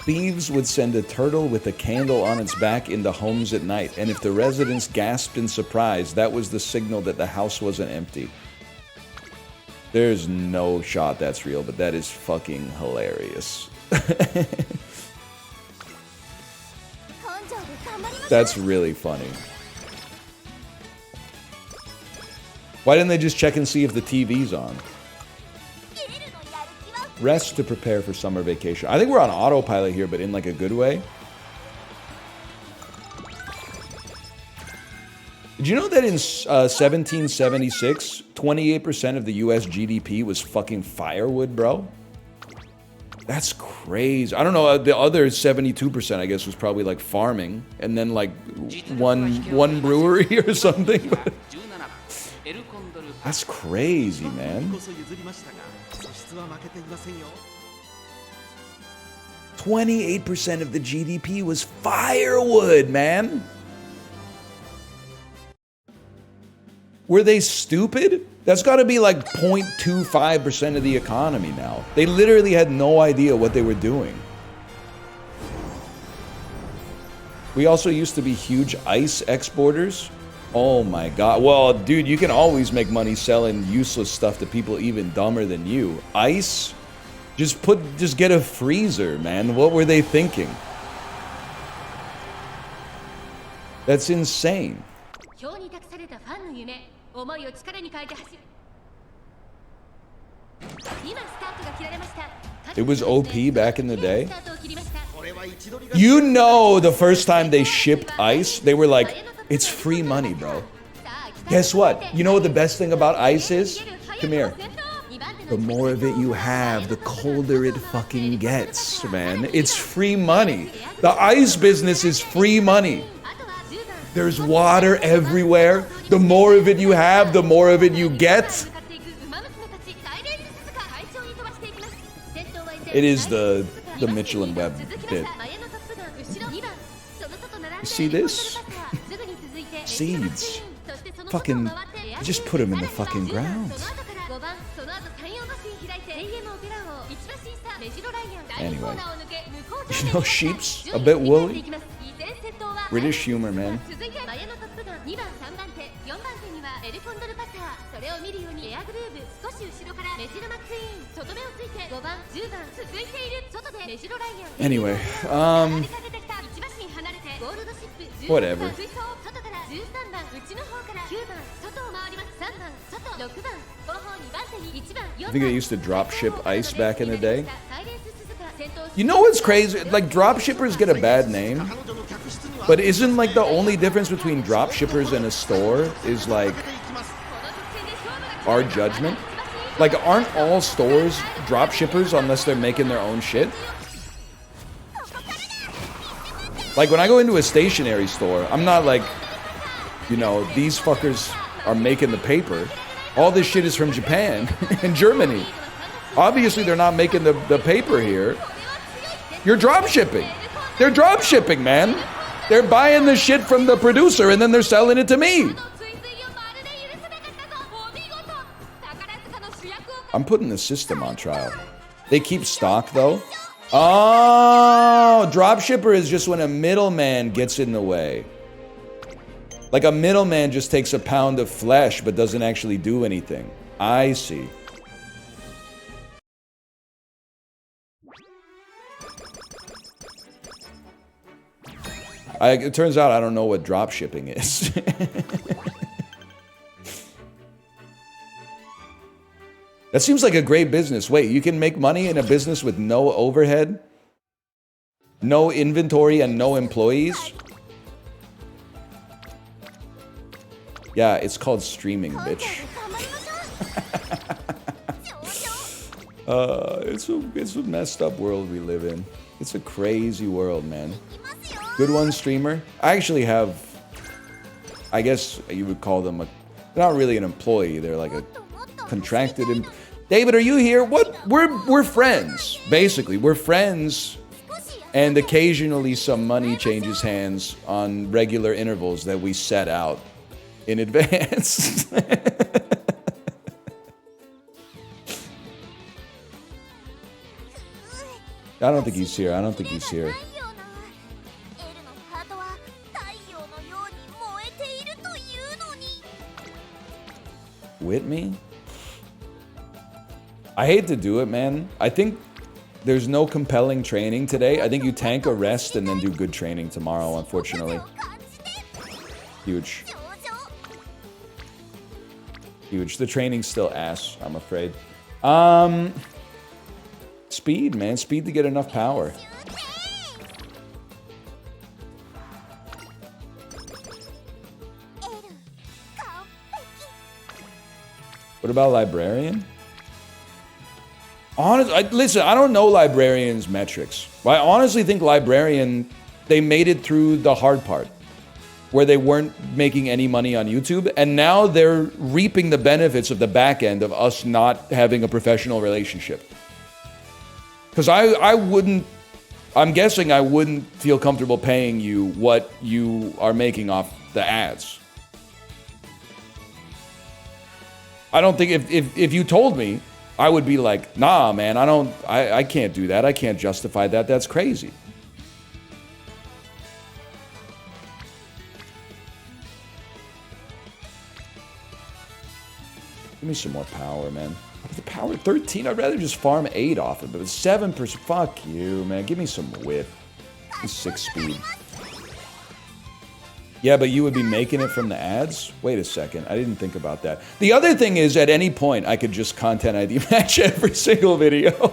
thieves would send a turtle with a candle on its back into homes at night, and if the residents gasped in surprise, that was the signal that the house wasn't empty. There's no shot that's real, but that is fucking hilarious. That's really funny. Why didn't they just check and see if the TV's on? Rest to prepare for summer vacation. I think we're on autopilot here, but in like a good way. Did you know that in 1776, 28% of the US GDP was fucking firewood, bro? That's crazy. I don't know, the other 72%, I guess, was probably like farming, and then like one brewery or something. That's crazy, man. 28% of the GDP was firewood, man. Were they stupid? That's got to be like 0.25% of the economy now. They literally had no idea what they were doing. We also used to be huge ice exporters. Oh my god. Well, dude, you can always make money selling useless stuff to people even dumber than you. Ice? Just get a freezer, man. What were they thinking? That's insane. It was OP back in the day. You know, the first time they shipped ice, they were like, it's free money, bro. Guess what? You know what the best thing about ice is? Come here. The more of it you have, the colder it fucking gets, man. It's free money. The ice business is free money. There's water everywhere. The more of it you have, the more of it you get. It is the Mitchell and Webb bit. You see this? Seeds. Fucking, just put them in the fucking ground. Anyway. You know, sheep's a bit woolly. British humor, man. Anyway, whatever. I think I used to drop ship ice back in the day. You know what's crazy? Like, drop shippers get a bad name, but isn't like the only difference between drop shippers and a store is like our judgment? Like, aren't all stores drop shippers unless they're making their own shit? Like, when I go into a stationery store, I'm not like, you know, these fuckers are making the paper. All this shit is from Japan and Germany. Obviously, they're not making the paper here. You're drop shipping. They're drop shipping, man. They're buying the shit from the producer and then they're selling it to me. I'm putting the system on trial. They keep stock, though. Oh, drop shipper is just when a middleman gets in the way. Like a middleman just takes a pound of flesh but doesn't actually do anything. I see. It turns out I don't know what drop shipping is. That seems like a great business. Wait, you can make money in a business with no overhead, no inventory, and no employees? Yeah, it's called streaming, bitch. It's a messed up world we live in. It's a crazy world, man. Good one, streamer. I actually have, I guess you would call them not really an employee. They're like a contracted. David, are you here? What? We're friends. Basically, we're friends, and occasionally some money changes hands on regular intervals that we set out in advance. I don't think he's here. I don't think he's here. With me? I hate to do it, man. I think there's no compelling training today. I think you tank a rest and then do good training tomorrow, unfortunately. Huge. Huge. The training's still ass, I'm afraid. Speed, man. Speed to get enough power. What about librarian? Listen, I don't know librarian's metrics. I honestly think librarian, they made it through the hard part, where they weren't making any money on YouTube, and now they're reaping the benefits of the back end of us not having a professional relationship. Because I'm guessing I wouldn't feel comfortable paying you what you are making off the ads. I don't think if you told me, I would be like, nah, man, I can't do that. I can't justify that. That's crazy. Give me some more power, man. The power 13, I'd rather just farm 8 off it, but 7%, fuck you, man. Give me some whip. 6 speed. Yeah, but you would be making it from the ads? Wait a second, I didn't think about that. The other thing is, at any point, I could just content ID match every single video.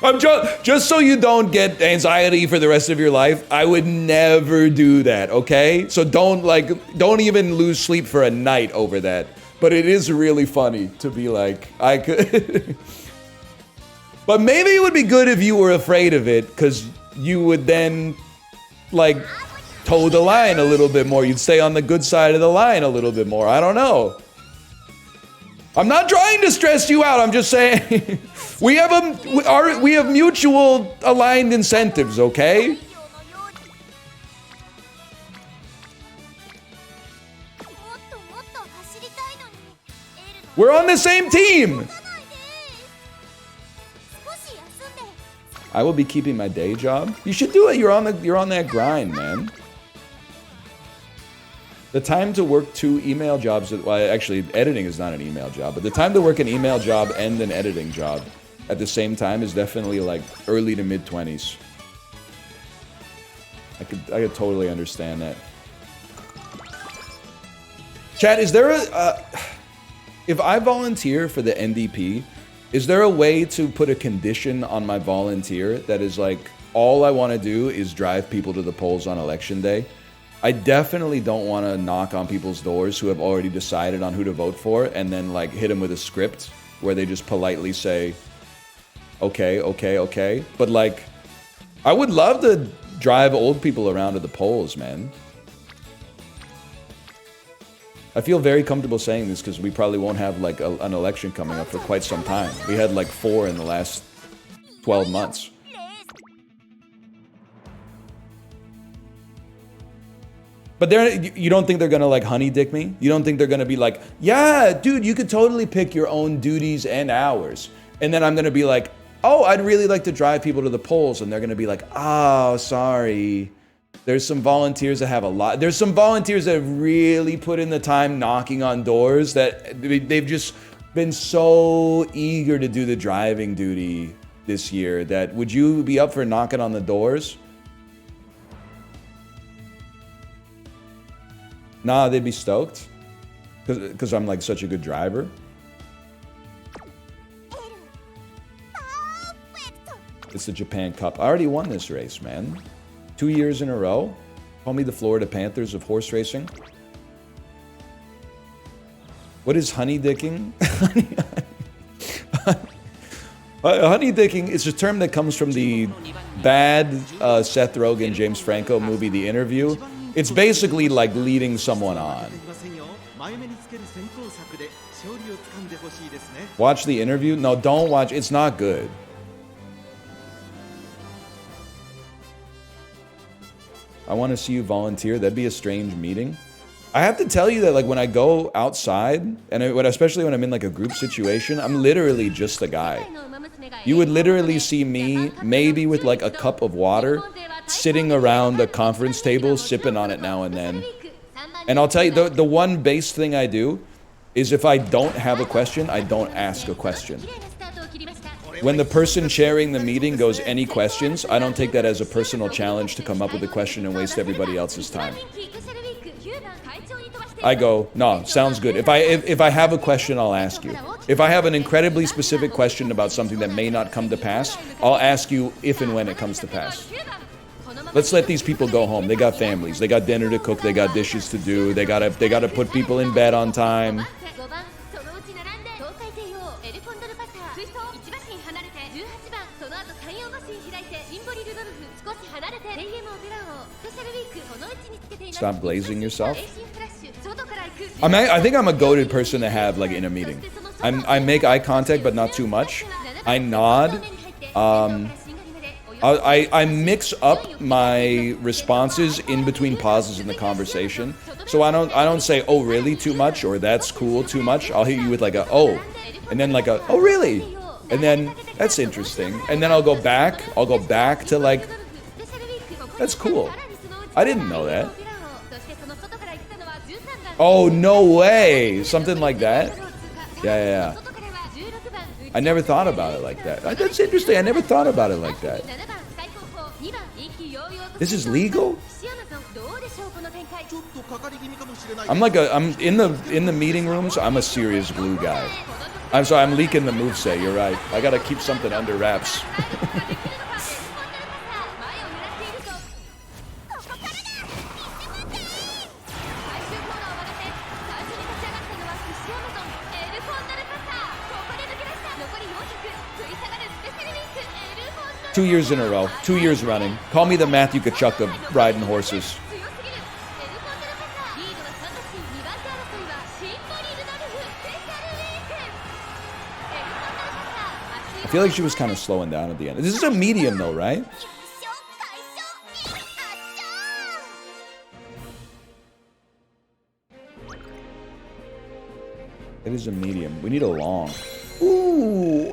I'm just so you don't get anxiety for the rest of your life, I would never do that, okay? So don't even lose sleep for a night over that. But it is really funny to be like, I could. But maybe it would be good if you were afraid of it, because you would then, like, toe the line a little bit more. You'd stay on the good side of the line a little bit more. I don't know. I'm not trying to stress you out. I'm just saying we have mutual aligned incentives, okay? We're on the same team. I will be keeping my day job. You should do it. You're on that grind, man. The time to work 2 email jobs, well, actually, editing is not an email job, but the time to work an email job and an editing job at the same time is definitely like early to mid-20s. I could totally understand that. Chat, is there a... if I volunteer for the NDP, is there a way to put a condition on my volunteer that is like, all I want to do is drive people to the polls on election day? I definitely don't want to knock on people's doors who have already decided on who to vote for and then like hit them with a script where they just politely say, okay, okay, okay. But like, I would love to drive old people around to the polls, man. I feel very comfortable saying this because we probably won't have like an election coming up for quite some time. We had like 4 in the last 12 months. But you don't think they're gonna like honey dick me? You don't think they're gonna be like, yeah, dude, you could totally pick your own duties and hours. And then I'm gonna be like, oh, I'd really like to drive people to the polls. And they're gonna be like, oh, sorry. There's some volunteers that have a lot. There's some volunteers that have really put in the time knocking on doors that they've just been so eager to do the driving duty this year that would you be up for knocking on the doors? Nah, they'd be stoked. Because I'm like such a good driver. It's the Japan Cup. I already won this race, man. 2 years in a row. Call me the Florida Panthers of horse racing. What is honey dicking? Honey dicking is a term that comes from the bad Seth Rogen, James Franco movie, The Interview. It's basically like leading someone on. Watch The Interview? No, don't watch. It's not good. I want to see you volunteer. That'd be a strange meeting. I have to tell you that like when I go outside, and especially when I'm in like a group situation, I'm literally just a guy. You would literally see me, maybe with like a cup of water, sitting around a conference table, sipping on it now and then. And I'll tell you, the one base thing I do is if I don't have a question, I don't ask a question. When the person chairing the meeting goes, any questions, I don't take that as a personal challenge to come up with a question and waste everybody else's time. I go, no, sounds good. If I have a question, I'll ask you. If I have an incredibly specific question about something that may not come to pass, I'll ask you if and when it comes to pass. Let's let these people go home. They got families. They got dinner to cook. They got dishes to do. They gotta put people in bed on time. Stop glazing yourself. I think I'm a goated person to have like in a meeting. I make eye contact, but not too much. I nod. I mix up my responses in between pauses in the conversation. So I don't say, oh really, too much, or that's cool, too much. I'll hit you with like a oh, and then like a oh really, and then that's interesting, and then I'll go back to like that's cool. I didn't know that. Oh, no way. Something like that. Yeah. I never thought about it like that. That's interesting. I never thought about it like that. This is legal? I'm in the meeting rooms, I'm a serious glue guy. I'm sorry, I'm leaking the moveset, you're right. I gotta keep something under wraps. Two years in a row. 2 years running. Call me the Matthew Kachuk of riding horses. I feel like she was kind of slowing down at the end. This is a medium though, right? It is a medium. We need a long. Ooh,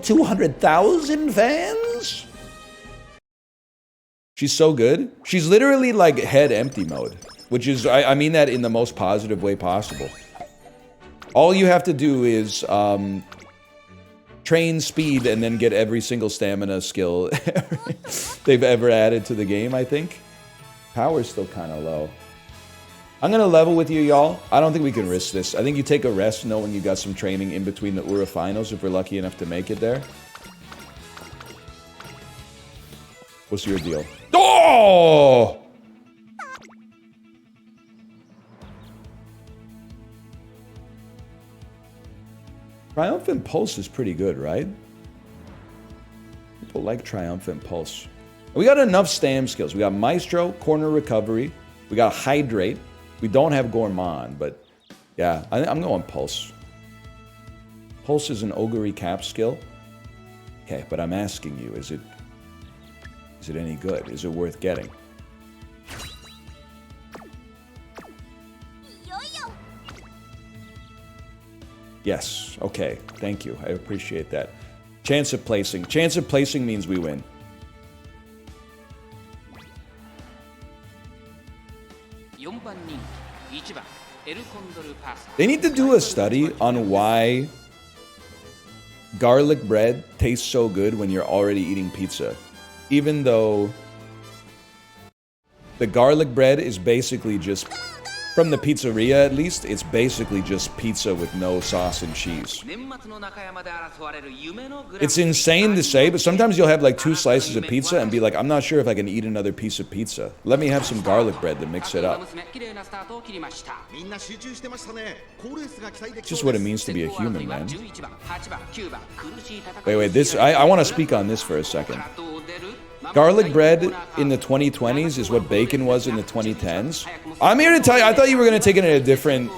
200,000 fans? She's so good. She's literally like head empty mode, which is, I mean that in the most positive way possible. All you have to do is train speed and then get every single stamina skill they've ever added to the game, I think. Power's still kind of low. I'm gonna level with you, y'all. I don't think we can risk this. I think you take a rest knowing you got some training in between the Ura finals if we're lucky enough to make it there. What's your deal? Oh! Triumphant Pulse is pretty good, right? People like Triumphant Pulse. We got enough stam skills. We got Maestro, Corner Recovery. We got Hydrate. We don't have Gourmand, but yeah, I'm going Pulse. Pulse is an Ogre cap skill. Okay, but I'm asking you, is it any good? Is it worth getting? Yes, okay, thank you. I appreciate that. Chance of placing. Chance of placing means we win. They need to do a study on why garlic bread tastes so good when you're already eating pizza. Even though the garlic bread is basically just, from the pizzeria at least, it's basically just pizza with no sauce and cheese. It's insane to say, but sometimes you'll have like 2 slices of pizza and be like, I'm not sure if I can eat another piece of pizza. Let me have some garlic bread to mix it up. It's just what it means to be a human, man. Wait, this, I want to speak on this for a second. Garlic bread in the 2020s is what bacon was in the 2010s. I'm here to tell you, I thought you were going to take it at a different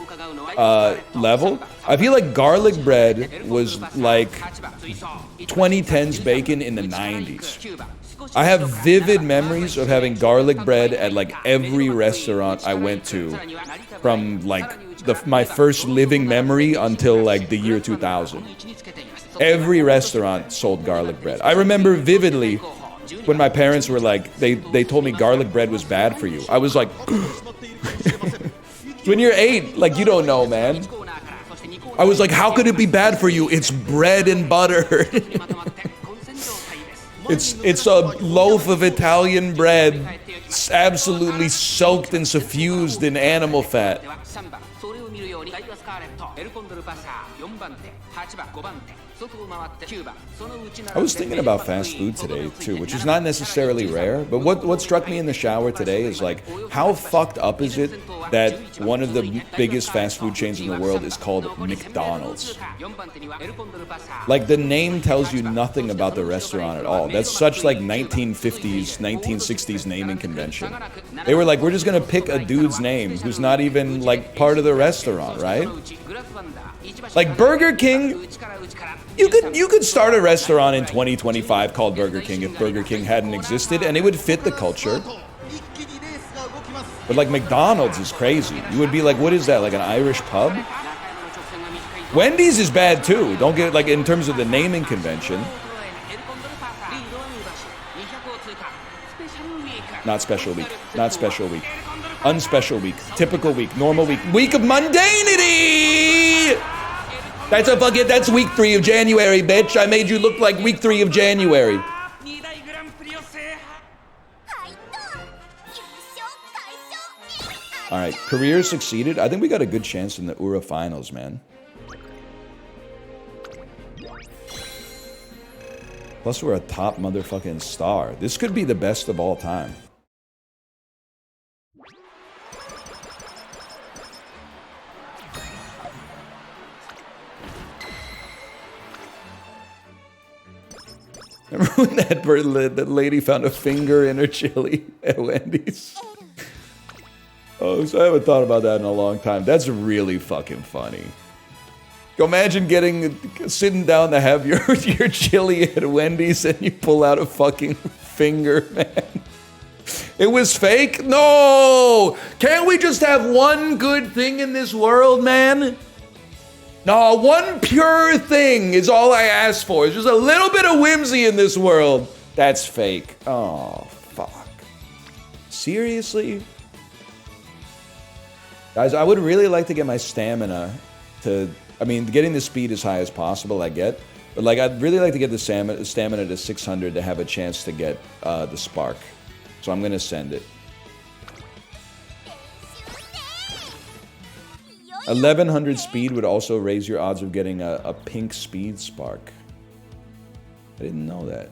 level. I feel like garlic bread was like 2010s bacon in the 90s. I have vivid memories of having garlic bread at like every restaurant I went to from like my first living memory until like the year 2000. Every restaurant sold garlic bread. I remember vividly when my parents were like, they told me garlic bread was bad for you. I was like, when you're 8, like you don't know, man. I was like, how could it be bad for you? It's bread and butter. It's a loaf of Italian bread, absolutely soaked and suffused in animal fat. I was thinking about fast food today too, which is not necessarily rare, but what struck me in the shower today is like, how fucked up is it that one of the biggest fast food chains in the world is called McDonald's? Like, the name tells you nothing about the restaurant at all. That's such like 1950s, 1960s naming convention. They were like, we're just gonna pick a dude's name who's not even like part of the restaurant, right? Like Burger King, you could start a restaurant in 2025 called Burger King if Burger King hadn't existed, and it would fit the culture. But like McDonald's is crazy. You would be like, what is that, like an Irish pub? Wendy's is bad too. Don't get, like, in terms of the naming convention. Not special week. Not special week. Unspecial week. Typical week. Normal week. Week of mundanity! That's week 3 of January, bitch. I made you look like week 3 of January. 2大グランプリを制覇 All right, career succeeded. I think we got a good chance in the Ura finals, man. Plus, we're a top motherfucking star. This could be the best of all time. Remember when that lady found a finger in her chili at Wendy's? Oh, so I haven't thought about that in a long time. That's really fucking funny. Imagine sitting down to have your chili at Wendy's and you pull out a fucking finger, man. It was fake? No! Can't we just have one good thing in this world, man? No, one pure thing is all I ask for. It's just a little bit of whimsy in this world. That's fake. Oh, fuck. Seriously? Guys, I would really like to get my stamina to... I mean, getting the speed as high as possible, I get. But, like, I'd really like to get the stamina to 600 to have a chance to get the spark. So I'm going to send it. 1100 speed would also raise your odds of getting a pink speed spark. I didn't know that.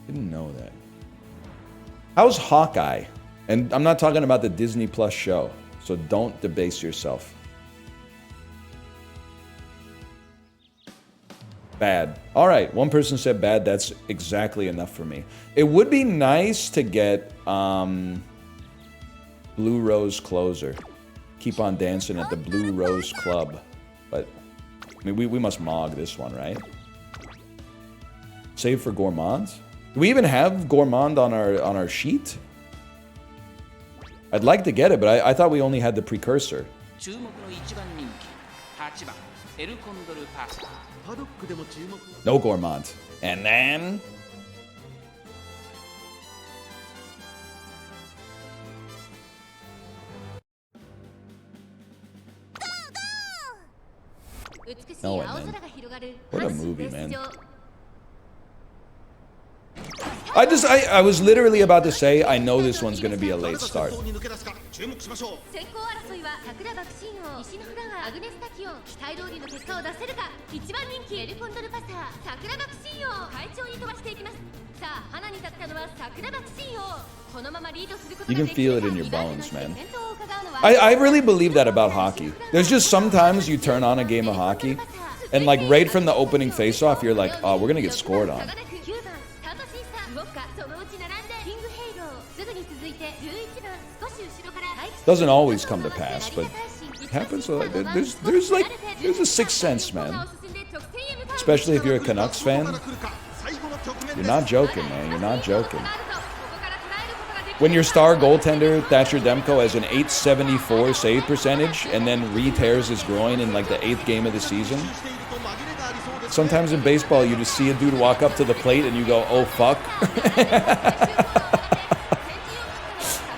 Didn't know that. How's Hawkeye? And I'm not talking about the Disney Plus show, so don't debase yourself. Bad. All right, one person said bad. That's exactly enough for me. It would be nice to get Blue Rose Closer. Keep on dancing at the Blue Rose Club. But, I mean, we must mog this one, right? Save for Gourmands? Do we even have Gourmand on our sheet? I'd like to get it, but I thought we only had the precursor. 注目の一番人気8番エルコンドルパサー No Gourmand. And then... No, and then... What a movie, man. I was literally about to say, I know this one's gonna be a late start. You can feel it in your bones, man. I really believe that about hockey. There's just sometimes you turn on a game of hockey, and like right from the opening face-off, you're like, oh, we're gonna get scored on. Doesn't always come to pass, but it happens. There's a sixth sense, man. Especially if you're a Canucks fan. You're not joking, man. You're not joking. When your star goaltender, Thatcher Demko, has an .874 save percentage and then re-tears his groin in like the 8th game of the season. Sometimes in baseball, you just see a dude walk up to the plate and you go, oh, fuck.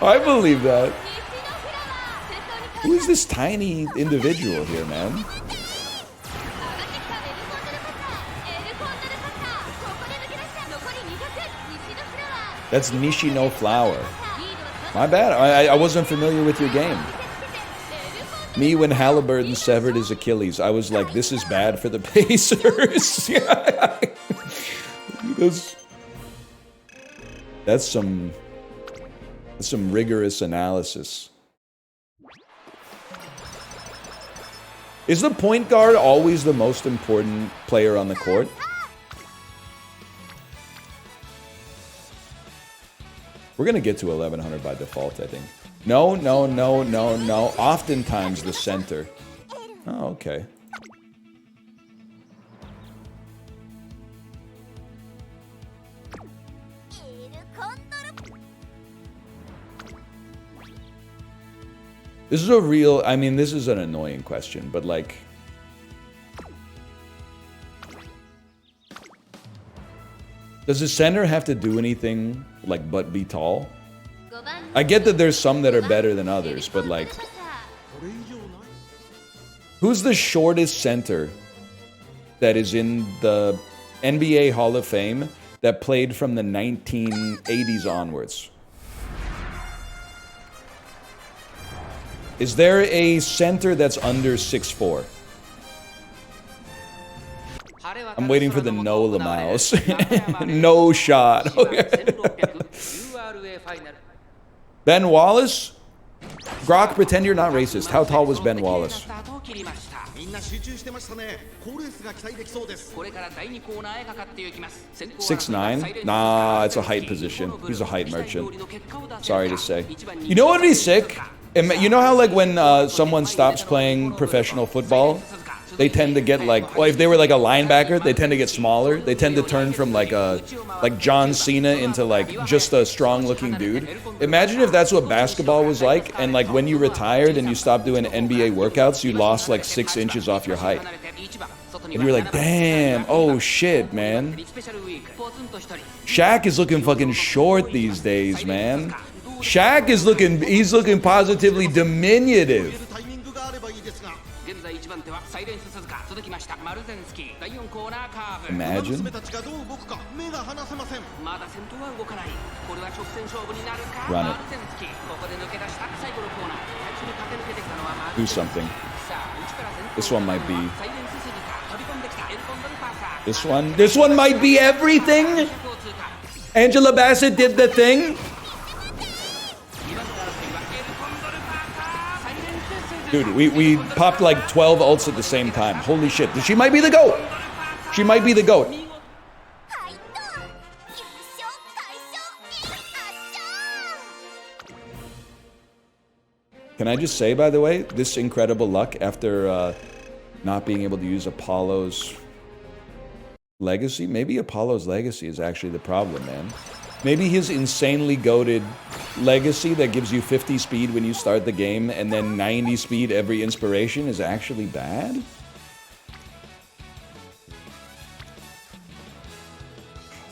I believe that. Who is this tiny individual here, man? That's Nishino Flower. My bad. I wasn't familiar with your game. Me, when Halliburton severed his Achilles, I was like, this is bad for the Pacers. That's some rigorous analysis. Is the point guard always the most important player on the court? We're going to get to 1100 by default, I think. No. Oftentimes the center. Oh, okay. This is a real... I mean, this is an annoying question, but like... Does the center have to do anything, like, but be tall? I get that there's some that are better than others, but like... Who's the shortest center that is in the NBA Hall of Fame that played from the 1980s onwards? Is there a center that's under 6'4"? I'm waiting for the no Lamaus. No shot. Okay. Ben Wallace? Grok, pretend you're not racist. How tall was Ben Wallace? 6'9"? Nah, it's a height position. He's a height merchant. Sorry to say. You know what would be sick? You know how like when someone stops playing professional football, they tend to get like, well, if they were like a linebacker, they tend to get smaller. They tend to turn from like John Cena into like just a strong looking dude. Imagine if that's what basketball was like, and like when you retired and you stopped doing NBA workouts, you lost like 6 inches off your height. And you were like, damn, oh shit, man. Shaq is looking fucking short these days, man. Shaq is he's looking positively diminutive. Imagine. Run it. Do something. This one might be. This one might be everything. Angela Bassett did the thing. Dude, we popped like 12 ults at the same time. Holy shit. She might be the GOAT. She might be the GOAT. Can I just say, by the way, this incredible luck after not being able to use Apollo's Legacy? Maybe Apollo's Legacy is actually the problem, man. Maybe his insanely goated Legacy that gives you 50 speed when you start the game and then 90 speed every inspiration is actually bad?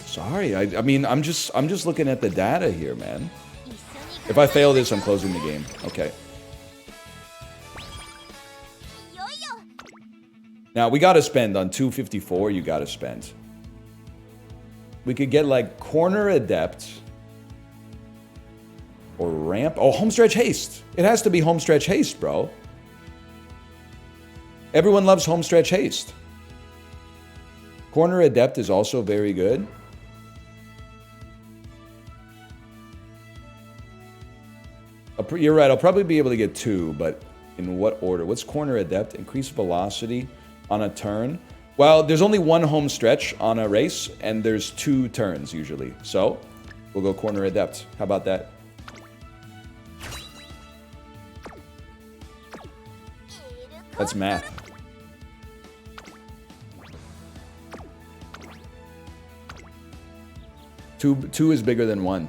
Sorry, I mean, I'm just looking at the data here, man. If I fail this, I'm closing the game. Okay. Now, we gotta spend on 254, you gotta spend. We could get like Corner Adept or Ramp. Oh, Homestretch Haste. It has to be Homestretch Haste, bro. Everyone loves Homestretch Haste. Corner Adept is also very good. You're right, I'll probably be able to get 2, but in what order? What's Corner Adept? Increase velocity on a turn. Well, there's only one home stretch on a race, and there's 2 turns usually. So, we'll go Corner Adept. How about that? That's math. 2 is bigger than 1.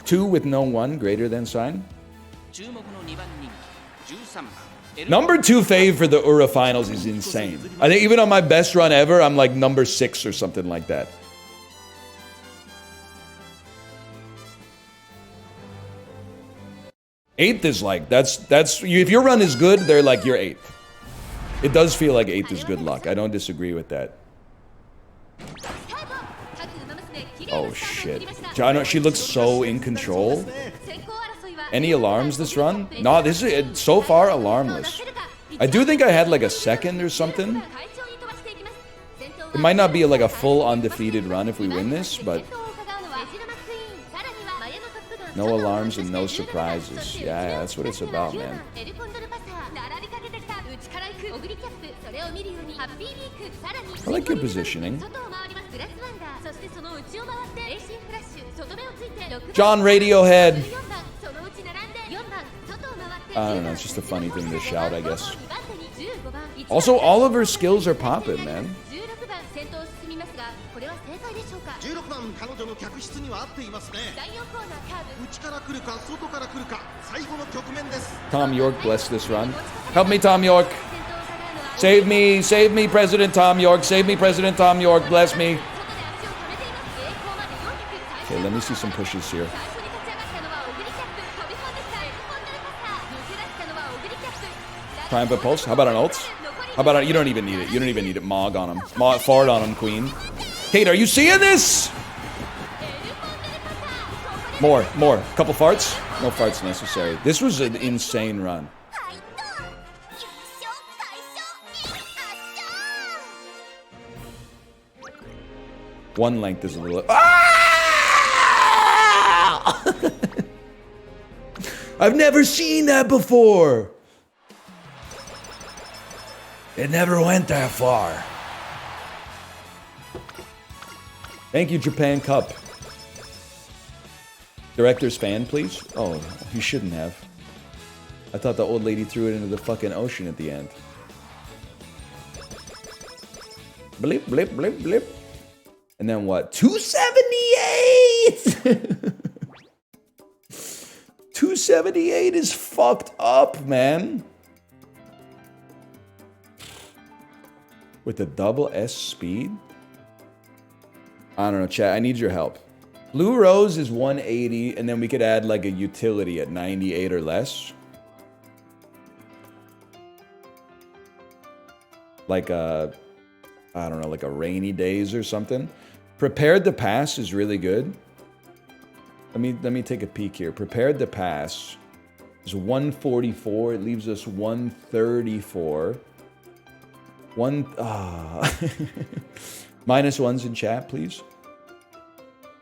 2 with no 1 greater than sign. Number 2 fave for the Ura finals is insane. I think even on my best run ever, I'm like number 6 or something like that. Eighth is like, that's if your run is good, they're like your 8th. It does feel like 8th is good luck. I don't disagree with that. Oh shit. She looks so in control. Any alarms this run? No, this is so far alarmless. I do think I had like a second or something. It might not be like a full undefeated run if we win this, but no alarms and no surprises. Yeah, that's what it's about, man. I like your positioning. John Radiohead. I don't know, it's just a funny thing to shout, I guess. Also, all of her skills are popping, man. Tom York, bless this run. Help me, Tom York. Save me, President Tom York. Save me, President Tom York. Bless me. Okay, let me see some pushes here. Triumph Pulse. How about an ult? How about you don't even need it. You don't even need it. Mog on him. Fart on him, queen. Kate, are you seeing this? More. Couple farts? No farts necessary. This was an insane run. One length is a little... Ah! I've never seen that before. It never went that far. Thank you, Japan Cup. Director's fan, please? Oh, you shouldn't have. I thought the old lady threw it into the fucking ocean at the end. Blip, blip, blip, blip. And then what? 278! 278 is fucked up, man. With the double S speed? I don't know, chat. I need your help. Blue Rose is 180, and then we could add like a utility at 98 or less. Like a, I don't know, like a rainy days or something. Prepared to pass is really good. Let me take a peek here. Prepared to pass is 144. It leaves us 134. Minus ones in chat, please.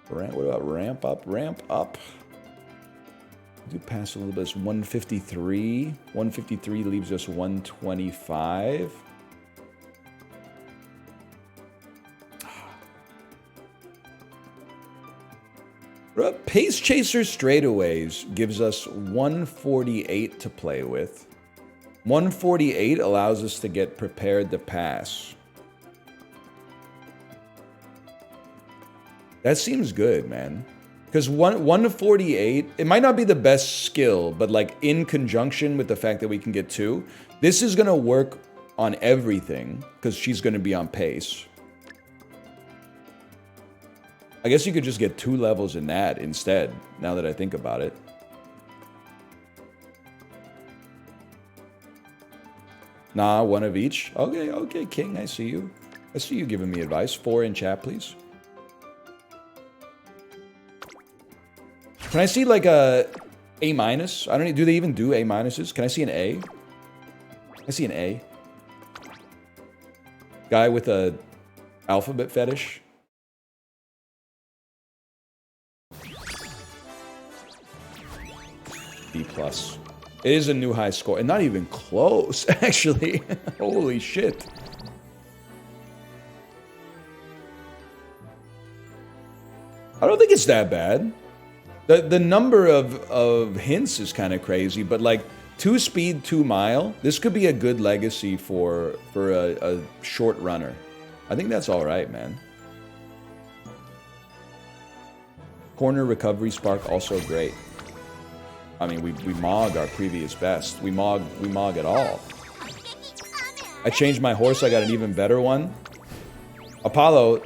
What about ramp up? Ramp up. Do pass a little bit. It's 153. 153 leaves us 125. Pace Chaser straightaways gives us 148 to play with. 148 allows us to get prepared to pass. That seems good, man. Because 1 to 48, it might not be the best skill, but like in conjunction with the fact that we can get 2, this is going to work on everything because she's going to be on pace. I guess you could just get 2 levels in that instead, now that I think about it. Nah, 1 of each. Okay, King, I see you. I see you giving me advice. 4 in chat, please. Can I see like a A minus? I don't know. Do they even do A minuses? Can I see an A? I see an A. Guy with a alphabet fetish. B plus. It is a new high score, and not even close, actually. Holy shit. I don't think it's that bad. The number of hints is kind of crazy, but like 2 speed, 2 mile, this could be a good legacy for a short runner. I think that's all right, man. Corner recovery spark, also great. I mean, we mog our previous best. We mog it all. I changed my horse. I got an even better one. Apollo,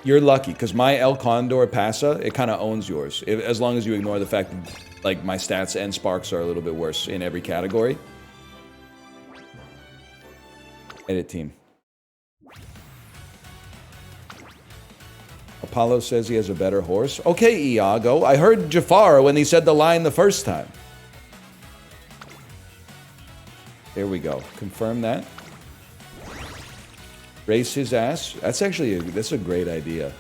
you're lucky, because my El Condor Pasa, it kind of owns yours. As long as you ignore the fact that, like, my stats and sparks are a little bit worse in every category. Edit team. Apollo says he has a better horse. Okay, Iago. I heard Jafar when he said the line the first time. There we go. Confirm that. Race his ass. That's actually that's a great idea.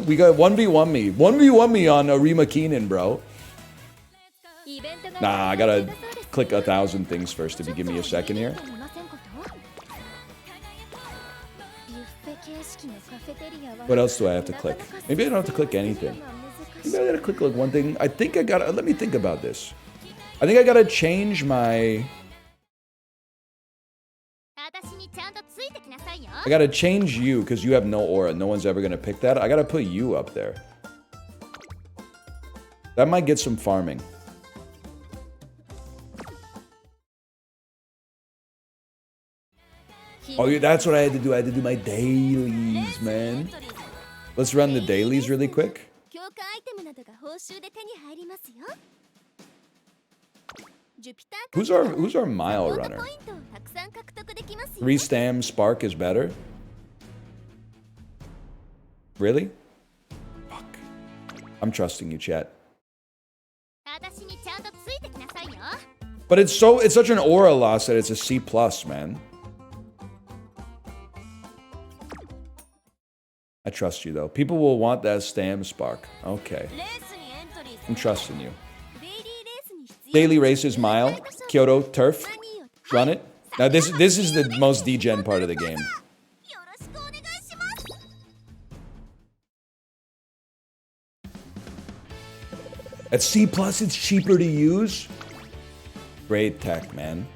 We got 1v1 me. 1v1 me on Arima Keenan, bro. Nah, I gotta click 1,000 things first if you give me a second here. What else do I have to click? Maybe I don't have to click anything. Maybe I gotta click like one thing. I think I gotta, let me think about this. I think I gotta change my... I gotta change you because you have no aura. No one's ever gonna pick that. I gotta put you up there. That might get some farming. Oh, yeah, that's what I had to do. I had to do my dailies, man. Let's run the dailies really quick. Who's our mile runner? 3 stam spark is better? Really? Fuck. I'm trusting you, chat. But it's such an aura loss that it's a C+, man. I trust you, though. People will want that stam spark. Okay. I'm trusting you. Daily races, mile, Kyoto, turf. Run it. Now, this is the most degen part of the game. At C+, it's cheaper to use. Great tech, man.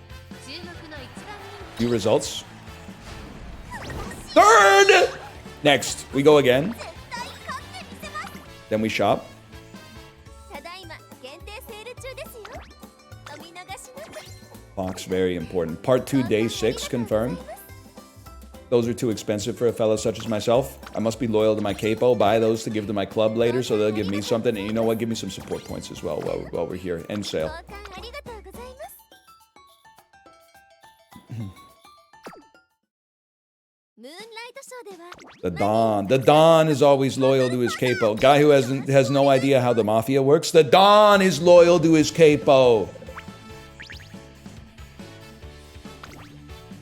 Few results. Third! Next, we go again. Then we shop. Clock's very important. Part 2, day 6 confirmed. Those are too expensive for a fella such as myself. I must be loyal to my capo, buy those to give to my club later so they'll give me something. And you know what? Give me some support points as well while we're here. End sale. The Don is always loyal to his capo. Guy who has no idea how the mafia works. The Don is loyal to his capo.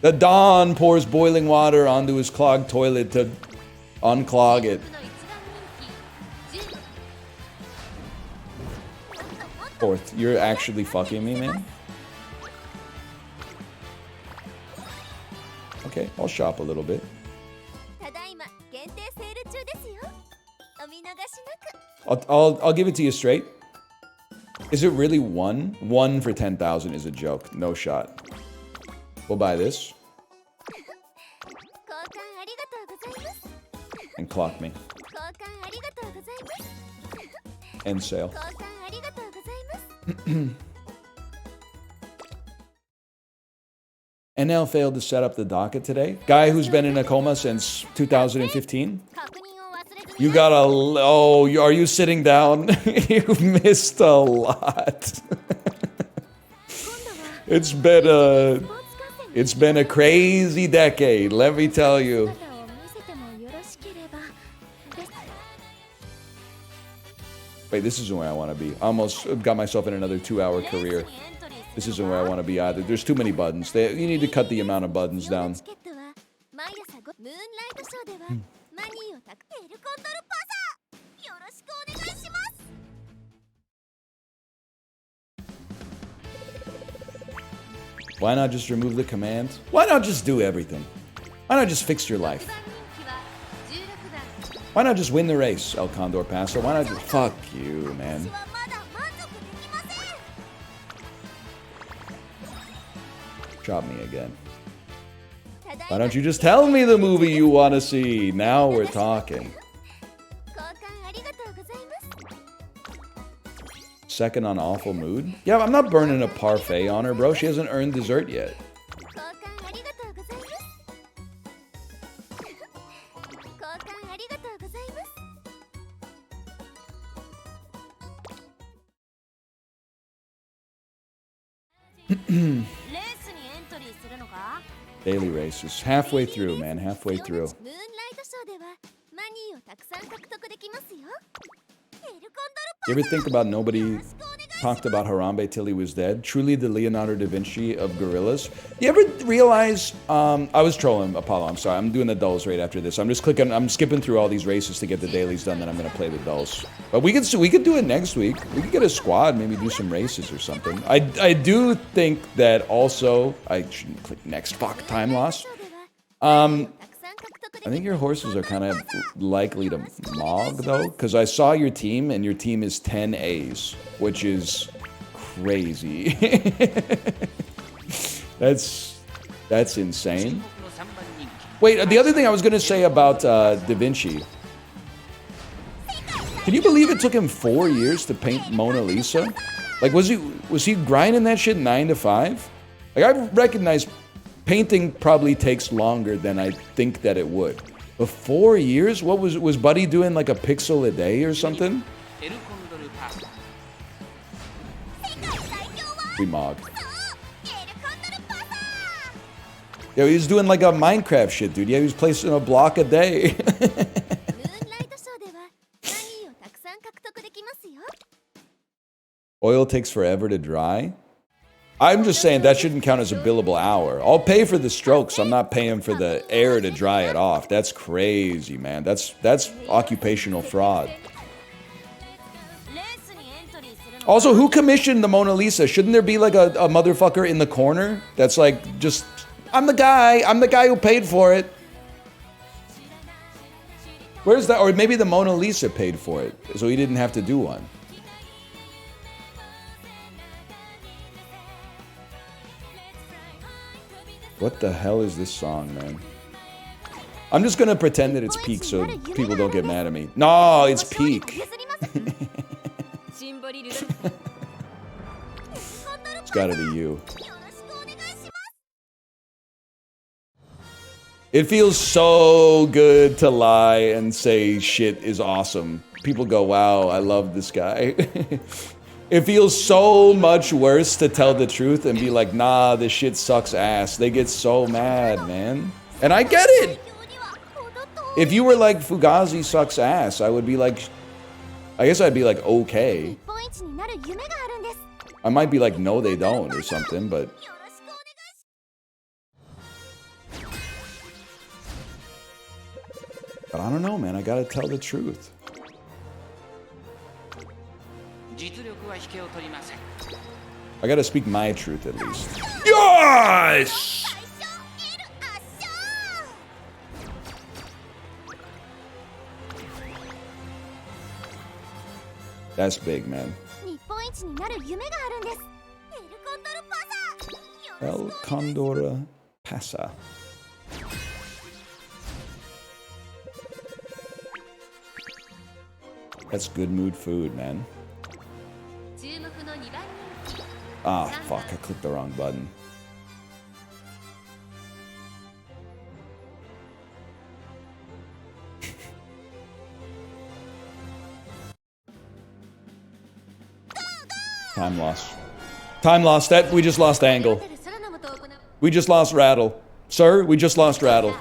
The Don pours boiling water onto his clogged toilet to unclog it. Fourth, you're actually fucking me, man? Okay, I'll shop a little bit. I'll give it to you straight. Is it really 1? 1 for 10,000 is a joke. No shot. We'll buy this. And clock me. End sale. NL failed to set up the docket today. Guy who's been in a coma since 2015. You got a... Oh, are you sitting down? You've missed a lot. It's been a crazy decade, let me tell you. Wait, this isn't where I want to be. I almost got myself in another 2-hour career. This isn't where I want to be either. There's too many buttons. You need to cut the amount of buttons down. Why not just remove the command? Why not just do everything? Why not just fix your life? Why not just win the race, El Condor Paso? Why not just... Fuck you, man. Chop me again. Why don't you just tell me the movie you want to see? Now we're talking. Second on awful mood? Yeah, I'm not burning a parfait on her, bro. She hasn't earned dessert yet. Daily races. Halfway through, man. Halfway through. You ever think about nobody talked about Harambe till he was dead? Truly the Leonardo da Vinci of gorillas. You ever realize, I was trolling Apollo, I'm sorry, I'm doing the dulls right after this. I'm skipping through all these races to get the dailies done, then I'm gonna play the dulls. But we could do it next week. We could get a squad, maybe do some races or something. I do think that also, I shouldn't click next, fuck, time loss. I think your horses are kind of likely to mog, though, because I saw your team, and your team is 10 A's, which is crazy. That's insane. Wait, the other thing I was going to say about Da Vinci. Can you believe it took him 4 years to paint Mona Lisa? Like, was he grinding that shit 9 to 5? Like, I recognize painting probably takes longer than I think that it would. But 4 years? What was Buddy doing, like a pixel a day or something? We mog. Yo, he was doing like a Minecraft shit, dude. Yeah, he was placing a block a day. Oil takes forever to dry. I'm just saying that shouldn't count as a billable hour. I'll pay for the strokes. I'm not paying for the air to dry it off. That's crazy, man. That's occupational fraud. Also, who commissioned the Mona Lisa? Shouldn't there be like a motherfucker in the corner that's like, just, I'm the guy who paid for it. Where's that? Or maybe the Mona Lisa paid for it, so he didn't have to do one. What the hell is this song, man? I'm just gonna pretend that it's Peak so people don't get mad at me. No, it's Peak. It's gotta be you. It feels so good to lie and say shit is awesome. People go, wow, I love this guy. It feels so much worse to tell the truth and be like, nah, this shit sucks ass. They get so mad, man. And I get it. If you were like, Fugazi sucks ass, I would be like, I guess I'd be like, okay. I might be like, no, they don't or something, but. But I don't know, man. I gotta tell the truth. I gotta speak my truth at least. Yes! That's big, man. El Condora Pasa. That's good mood food, man. Ah, fuck, I clicked the wrong button. Time loss. Time loss. That we just lost angle. We just lost rattle. Sir, we just lost rattle.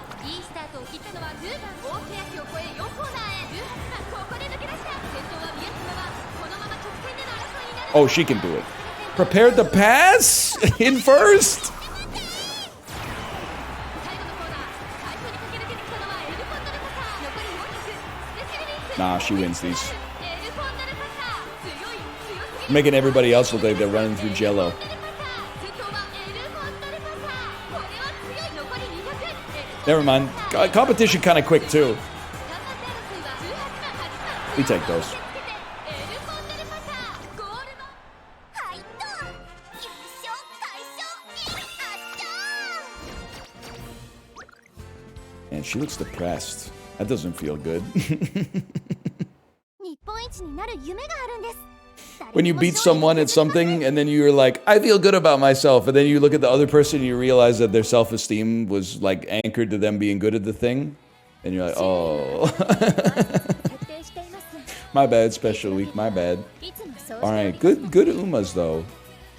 Oh, she can do it. Prepared to pass in first. Nah, she wins these. Making everybody else look like they're running through jello. Never mind. Competition kind of quick too. We take those. And she looks depressed. That doesn't feel good. When you beat someone at something and then you're like, I feel good about myself, and then you look at the other person and you realize that their self-esteem was like anchored to them being good at the thing, and you're like, oh. My bad, special week, my bad. Alright, good Umas though.